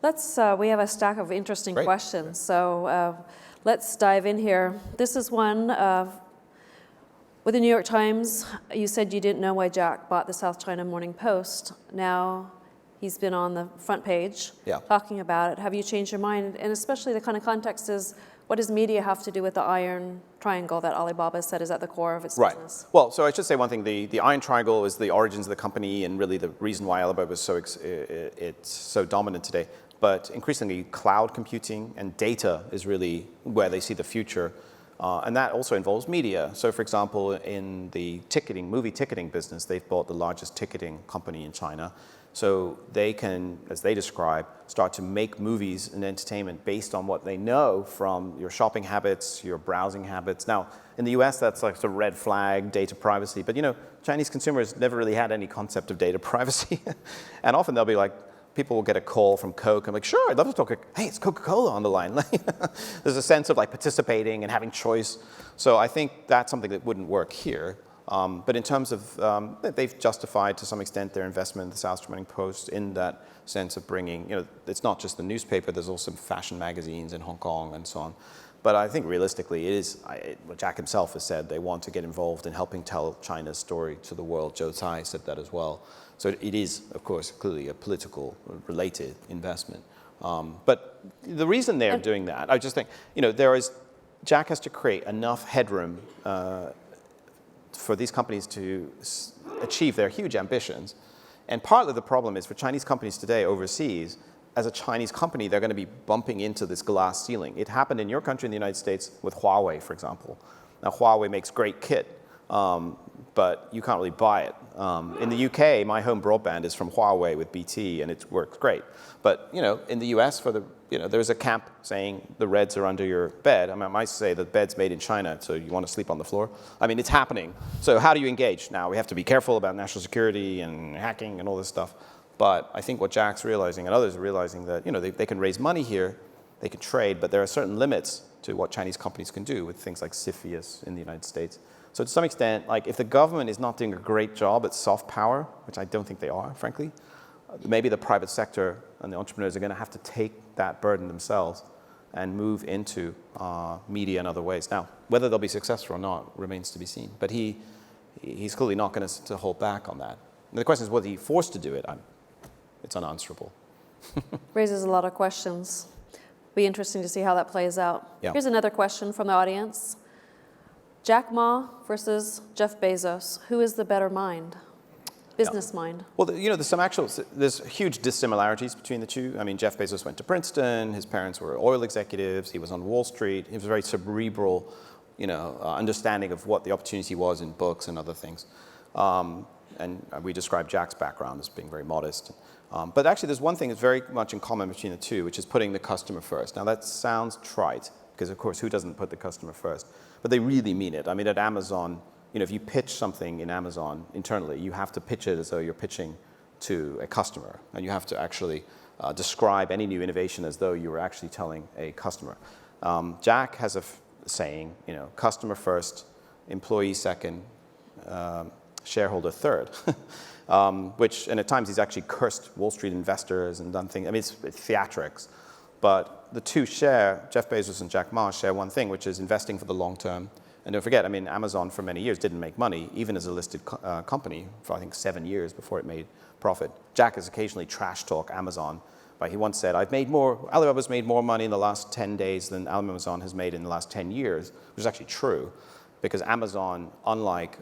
Let's we have a stack of interesting Great. questions, so let's dive in here. This is one With the New York Times, you said you didn't know why Jack bought the South China Morning Post. Now he's been on the front page talking about it. Have you changed your mind? And especially the kind of context is, what does media have to do with the iron triangle that Alibaba said is at the core of its business? Well, so I should say one thing. The iron triangle is the origins of the company and really the reason why Alibaba is it's so dominant today. But increasingly, cloud computing and data is really where they see the future. And that also involves media. So for example, in the movie ticketing business, they've bought the largest ticketing company in China. So they can, as they describe, start to make movies and entertainment based on what they know from your shopping habits, your browsing habits. Now, in the US, that's like a red flag, data privacy. But Chinese consumers never really had any concept of data privacy. And often they'll be like, people will get a call from Coke. I'm like, sure, I'd love to talk. Hey, it's Coca-Cola on the line. There's a sense of like participating and having choice. So I think that's something that wouldn't work here. But in terms of, they've justified to some extent their investment in the South China Morning Post in that sense of bringing, it's not just the newspaper, there's also fashion magazines in Hong Kong and so on. But I think realistically, it is, what Jack himself has said, they want to get involved in helping tell China's story to the world. Zhou Cai said that as well. So it is, of course, clearly a political related investment. But the reason they're doing that, I just think, Jack has to create enough headroom for these companies to achieve their huge ambitions. And partly the problem is for Chinese companies today overseas, as a Chinese company, they're going to be bumping into this glass ceiling. It happened in your country in the United States with Huawei, for example. Now, Huawei makes great kit, but you can't really buy it. In the UK, my home broadband is from Huawei with BT, and it works great. But in the US, there's a camp saying the Reds are under your bed. I might say the bed's made in China, so you want to sleep on the floor. It's happening. So how do you engage? Now, we have to be careful about national security and hacking and all this stuff. But I think what Jack's realizing and others are realizing that they can raise money here, they can trade, but there are certain limits to what Chinese companies can do with things like CFIUS in the United States. So to some extent, like if the government is not doing a great job at soft power, which I don't think they are, frankly, maybe the private sector and the entrepreneurs are going to have to take that burden themselves and move into media and other ways. Now, whether they'll be successful or not remains to be seen. But he's clearly not going to hold back on that. And the question is, was he forced to do it? It's unanswerable. Raises a lot of questions. Be interesting to see how that plays out. Yeah. Here's another question from the audience. Jack Ma versus Jeff Bezos. Who is the better mind? Business mind. Well, there's huge dissimilarities between the two. Jeff Bezos went to Princeton. His parents were oil executives. He was on Wall Street. He was a very cerebral, understanding of what the opportunity was in books and other things. And we describe Jack's background as being very modest. But actually, there's one thing that's very much in common between the two, which is putting the customer first. Now, that sounds trite, because, of course, who doesn't put the customer first? But they really mean it. At Amazon, if you pitch something in Amazon internally, you have to pitch it as though you're pitching to a customer. And you have to actually describe any new innovation as though you were actually telling a customer. Jack has a saying, customer first, employee second, shareholder third. And at times he's actually cursed Wall Street investors and done things. It's theatrics. But the two Jeff Bezos and Jack Ma share one thing, which is investing for the long term. And don't forget, Amazon for many years didn't make money, even as a listed company, for I think 7 years before it made profit. Jack has occasionally trash talk Amazon, but he once said, Alibaba's made more money in the last 10 days than Amazon has made in the last 10 years, which is actually true. Because Amazon, unlike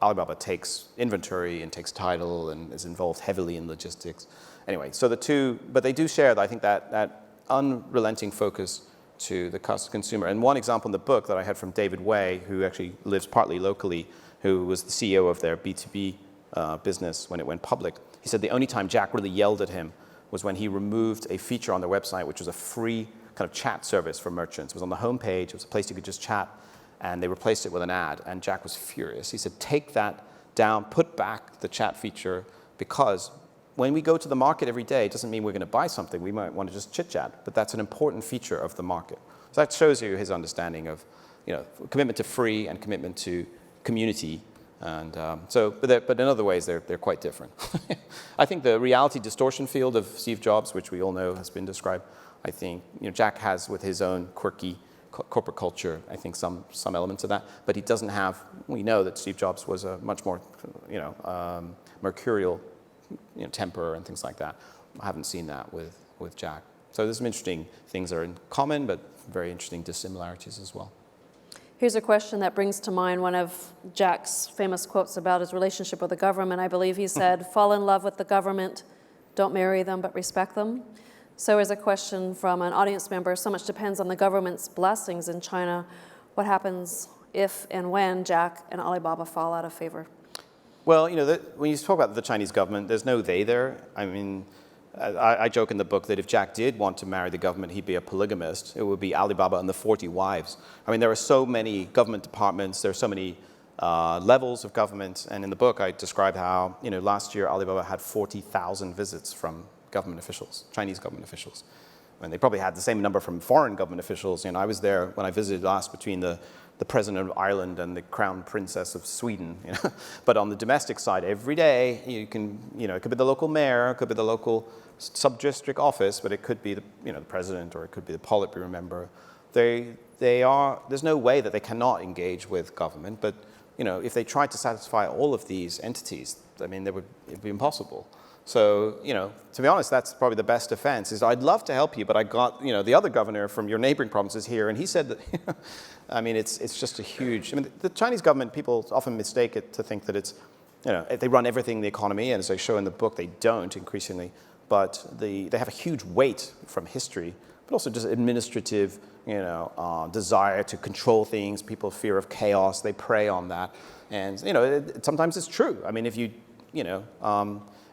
Alibaba, takes inventory and takes title and is involved heavily in logistics. Anyway, so but they do share, I think, that unrelenting focus to the consumer. And one example in the book that I had from David Wei, who actually lives partly locally, who was the CEO of their B2B business when it went public, he said the only time Jack really yelled at him was when he removed a feature on their website, which was a free kind of chat service for merchants. It was on the homepage. It was a place you could just chat. And they replaced it with an ad, and Jack was furious. He said, take that down, put back the chat feature, because when we go to the market every day, it doesn't mean we're going to buy something. We might want to just chit-chat, but that's an important feature of the market. So that shows you his understanding of, commitment to free and commitment to community. And but in other ways, they're quite different. I think the reality distortion field of Steve Jobs, which we all know has been described, I think Jack has with his own quirky corporate culture, I think some elements of that. But he doesn't have, we know that Steve Jobs was a much more, mercurial, temper and things like that. I haven't seen that with Jack. So there's some interesting things that are in common, but very interesting dissimilarities as well. Here's a question that brings to mind one of Jack's famous quotes about his relationship with the government. I believe he said, fall in love with the government, don't marry them, but respect them. So here's a question from an audience member. So much depends on the government's blessings in China. What happens if and when Jack and Alibaba fall out of favor? Well, when you talk about the Chinese government, there's no they there. I mean, I joke in the book that if Jack did want to marry the government, he'd be a polygamist. It would be Alibaba and the 40 wives. I mean, there are so many government departments. There are so many levels of government. And in the book, I describe how, last year Alibaba had 40,000 visits from government officials, Chinese government officials. And they probably had the same number from foreign government officials. I was there when I visited last between the President of Ireland and the Crown Princess of Sweden. But on the domestic side, every day you can, it could be the local mayor, it could be the local sub-district office, but it could be the president or it could be the Politburo member. There's no way that they cannot engage with government. But if they tried to satisfy all of these entities, I mean, it'd be impossible. So, to be honest, that's probably the best defense is I'd love to help you, but I got, the other governor from your neighboring provinces here, and he said that, I mean, it's just a huge, the Chinese government, people often mistake it to think that it's, they run everything in the economy, and as I show in the book, they don't increasingly, but they have a huge weight from history, but also just administrative, desire to control things, people fear of chaos, they prey on that, and, sometimes it's true. I mean,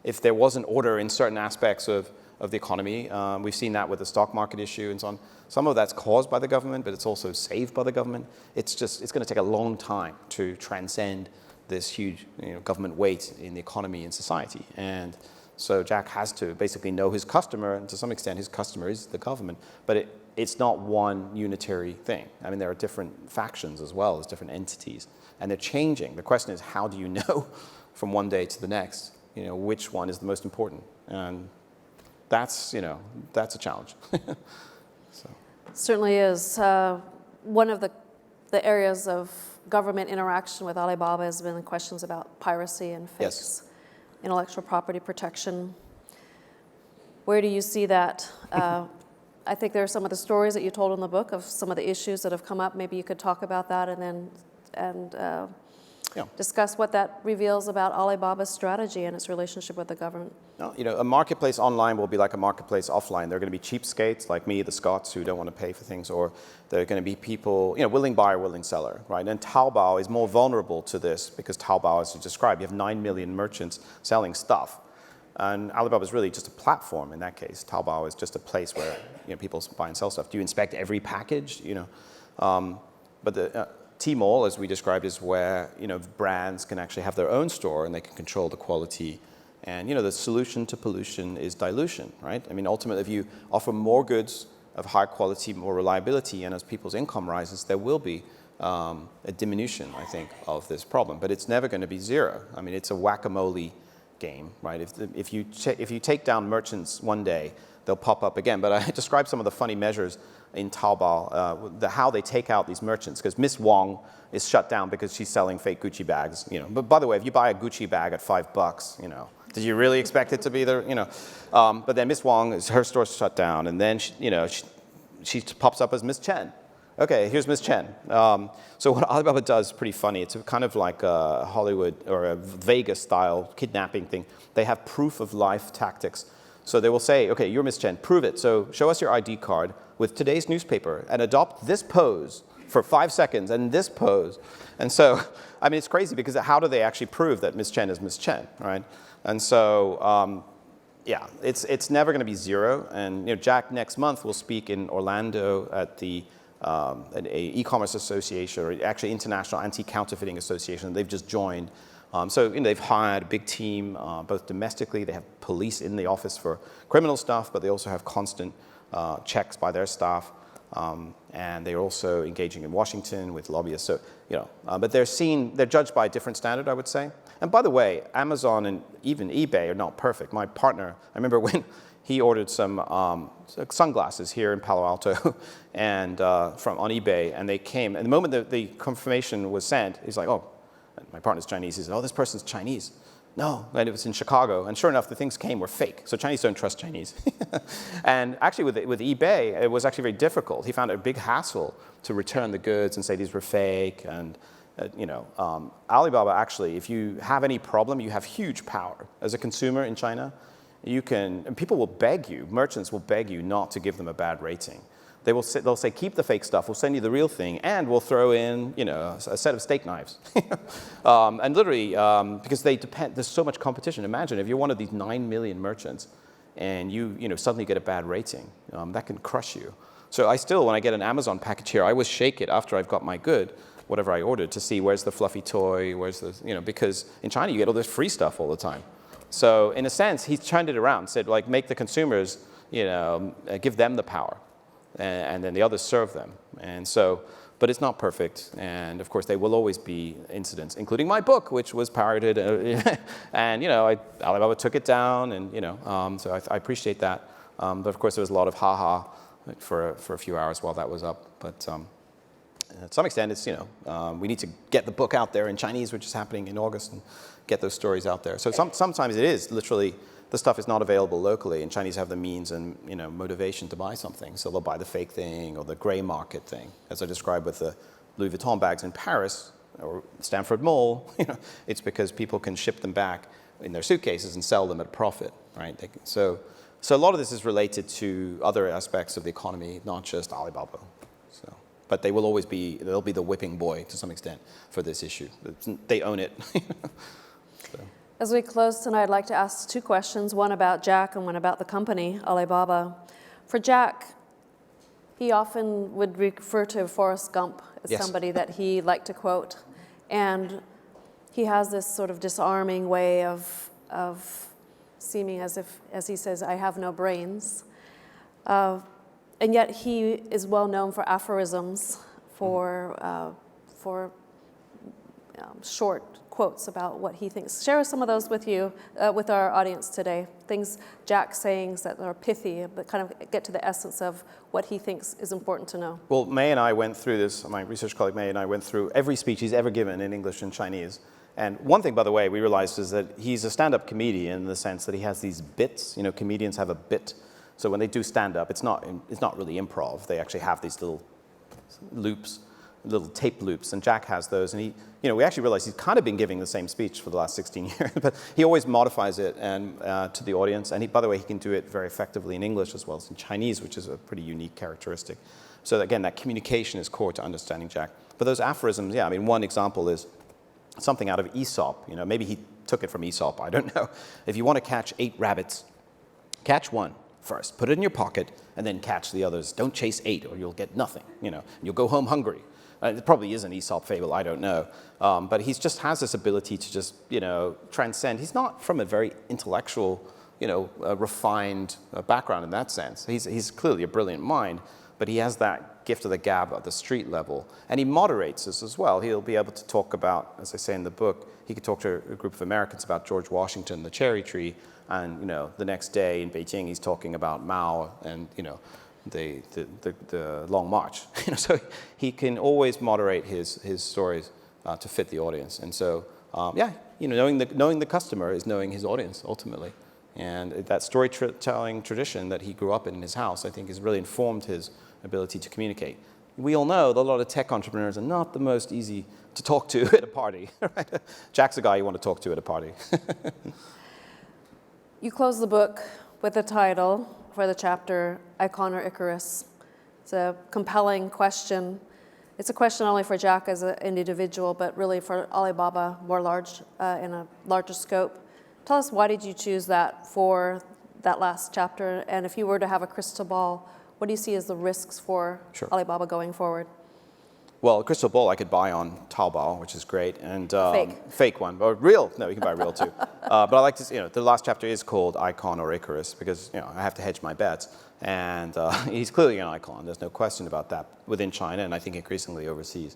if there wasn't order in certain aspects of the economy, we've seen that with the stock market issue and so on. Some of that's caused by the government, but it's also saved by the government. It's going to take a long time to transcend this huge government weight in the economy and society. And so Jack has to basically know his customer, and to some extent his customer is the government, but it's not one unitary thing. I mean, there are different factions as well as different entities, and they're changing. The question is, how do you know from one day to the next, which one is the most important? And that's a challenge. So. Certainly is. One of the areas of government interaction with Alibaba has been questions about piracy and fixed intellectual property protection. Where do you see that? I think there are some of the stories that you told in the book of some of the issues that have come up. Maybe you could talk about that and discuss what that reveals about Alibaba's strategy and its relationship with the government. No, a marketplace online will be like a marketplace offline. There are going to be cheapskates like me, the Scots, who don't want to pay for things, or there are going to be people, willing buyer, willing seller, right? And Taobao is more vulnerable to this because Taobao, as you described, you have 9 million merchants selling stuff. And Alibaba is really just a platform in that case. Taobao is just a place where people buy and sell stuff. Do you inspect every package? But the Tmall, as we described, is where brands can actually have their own store and they can control the quality. And the solution to pollution is dilution, right? I mean, ultimately, if you offer more goods of high quality, more reliability, and as people's income rises, there will be a diminution, I think, of this problem. But it's never going to be zero. I mean, it's a whack-a-mole game, right? If you take down merchants one day, they'll pop up again. But I described some of the funny measures in Taobao, how they take out these merchants, because Miss Wong is shut down because she's selling fake Gucci bags. But by the way, if you buy a Gucci bag at $5, did you really expect it to be there? But then Miss Wong, her store's shut down, and then she pops up as Miss Chen. Okay, here's Miss Chen. So what Alibaba does is pretty funny. It's kind of like a Hollywood or a Vegas-style kidnapping thing. They have proof-of-life tactics. So they will say, okay, you're Miss Chen, prove it. So show us your ID card with today's newspaper and adopt this pose for 5 seconds and this pose. And so, I mean, it's crazy because how do they actually prove that Miss Chen is Miss Chen, right? And so, it's never going to be zero. And Jack next month will speak in Orlando at the an Ecommerce association, or actually International Anti-Counterfeiting Association. They've just joined. So they've hired a big team, both domestically. They have police in the office for criminal stuff, but they also have constant checks by their staff. And they're also engaging in Washington with lobbyists. So, but they're judged by a different standard, I would say. And by the way, Amazon and even eBay are not perfect. My partner, I remember when he ordered some sunglasses here in Palo Alto and on eBay, and they came. And the moment that the confirmation was sent, he's like, oh, my partner's Chinese. He said, oh, this person's Chinese. No, and it was in Chicago. And sure enough, the things came were fake. So Chinese don't trust Chinese. And actually with eBay, it was actually very difficult. He found it a big hassle to return the goods and say these were fake. And Alibaba actually, if you have any problem, you have huge power. As a consumer in China, and people will beg you, merchants will beg you not to give them a bad rating. They'll say, keep the fake stuff, we'll send you the real thing, and we'll throw in, a set of steak knives. And literally, because there's so much competition. Imagine if you're one of these 9 million merchants and you suddenly get a bad rating, that can crush you. So I still, when I get an Amazon package here, I always shake it after I've got my good, whatever I ordered, to see where's the fluffy toy, where's the, because in China you get all this free stuff all the time. So in a sense, he's turned it around, said, like, make the consumers, give them the power. And then the others serve them. And so, but it's not perfect. And of course, there will always be incidents, including my book, which was pirated. And, Alibaba took it down. And, so I appreciate that. But of course, there was a lot of ha-ha for a few hours while that was up. But to some extent, it's, we need to get the book out there in Chinese, which is happening in August, and get those stories out there. So sometimes it is literally, the stuff is not available locally, and Chinese have the means and motivation to buy something. So they'll buy the fake thing or the gray market thing, as I described with the Louis Vuitton bags in Paris or Stanford Mall. It's because people can ship them back in their suitcases and sell them at a profit, right? So a lot of this is related to other aspects of the economy, not just Alibaba. So, but they'll be the whipping boy to some extent for this issue. They own it. So. As we close tonight, I'd like to ask 2 questions, one about Jack and one about the company, Alibaba. For Jack, he often would refer to Forrest Gump as somebody that he liked to quote. And he has this sort of disarming way of seeming as if, as he says, I have no brains. And yet he is well known for aphorisms, for short quotes about what he thinks. Share some of those with you, with our audience today. Things Jack's sayings that are pithy, but kind of get to the essence of what he thinks is important to know. Well, May and I went through this, my research colleague May and I went through every speech he's ever given in English and Chinese. And one thing, by the way, we realized is that he's a stand-up comedian in the sense that he has these bits. Comedians have a bit. So when they do stand-up, it's not really improv. They actually have these little loops, little tape loops, and Jack has those. And we actually realized he's kind of been giving the same speech for the last 16 years, but he always modifies it to the audience. And by the way, he can do it very effectively in English as well as in Chinese, which is a pretty unique characteristic. So again, that communication is core to understanding Jack. But those aphorisms, one example is something out of Aesop. Maybe he took it from Aesop, I don't know. If you want to catch 8 rabbits, catch one first, put it in your pocket, and then catch the others. Don't chase 8 or you'll get nothing, you'll go home hungry. It probably is an Aesop fable, I don't know. But he just has this ability to just, transcend. He's not from a very intellectual, refined background in that sense. He's clearly a brilliant mind, but he has that gift of the gab at the street level. And he moderates this as well. He'll be able to talk about, as I say in the book, he could talk to a group of Americans about George Washington, the cherry tree, and, the next day in Beijing, he's talking about Mao and, the Long March. So he can always moderate his stories to fit the audience. And so, knowing the customer is knowing his audience ultimately. And that storytelling tradition that he grew up in his house, I think, has really informed his ability to communicate. We all know that a lot of tech entrepreneurs are not the most easy to talk to at a party. Right? Jack's a guy you want to talk to at a party. You close the book with the title for the chapter, Icon or Icarus. It's a compelling question. It's a question not only for Jack as an individual, but really for Alibaba in a larger scope. Tell us, why did you choose that for that last chapter? And if you were to have a crystal ball, what do you see as the risks for Alibaba going forward? Well, a crystal ball I could buy on Taobao, which is great, and fake one, or real. No, you can buy real too. But I like to, the last chapter is called Icon or Icarus because I have to hedge my bets, and he's clearly an icon. There's no question about that within China, and I think increasingly overseas.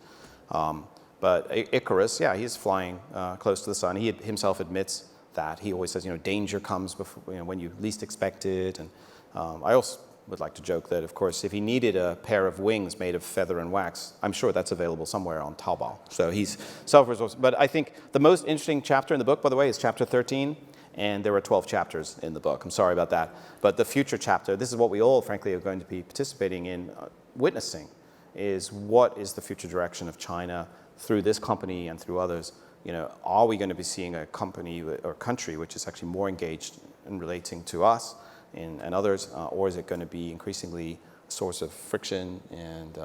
But Icarus, he's flying close to the sun. He himself admits that. He always says, danger comes before, when you least expect it. And I also would like to joke that, of course, if he needed a pair of wings made of feather and wax, I'm sure that's available somewhere on Taobao. So he's self-resourced. But I think the most interesting chapter in the book, by the way, is chapter 13. And there were 12 chapters in the book. I'm sorry about that. But the future chapter, this is what we all, frankly, are going to be participating in, witnessing, is what is the future direction of China through this company and through others. Are we going to be seeing a company or country which is actually more engaged in relating to us and others, or is it going to be increasingly a source of friction? And,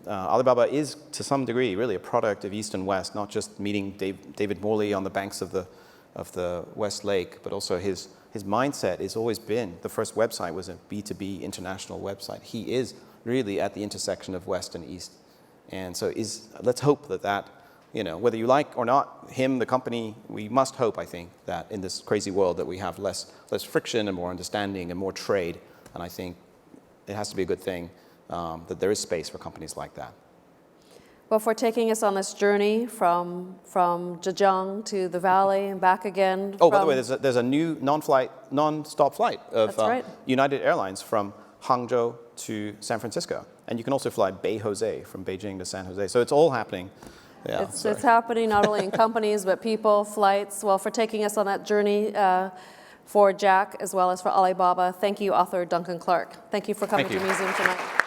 Alibaba is, to some degree, really a product of East and West, not just meeting David Morley on the banks of the West Lake, but also his mindset has always been, the first website was a B2B international website. He is really at the intersection of West and East. And so let's hope that, whether you like or not him, the company, we must hope, I think, that in this crazy world that we have less friction and more understanding and more trade. And I think it has to be a good thing that there is space for companies like that. Well, for taking us on this journey from Zhejiang to the Valley and back again. Oh, by the way, there's a new non-stop flight of right. United Airlines from Hangzhou to San Francisco. And you can also fly Bay Jose from Beijing to San Jose. So it's all happening. Yeah, it's happening not only in companies, but people, flights. Well, for taking us on that journey for Jack as well as for Alibaba, thank you, author Duncan Clark. Thank you for coming to the museum tonight.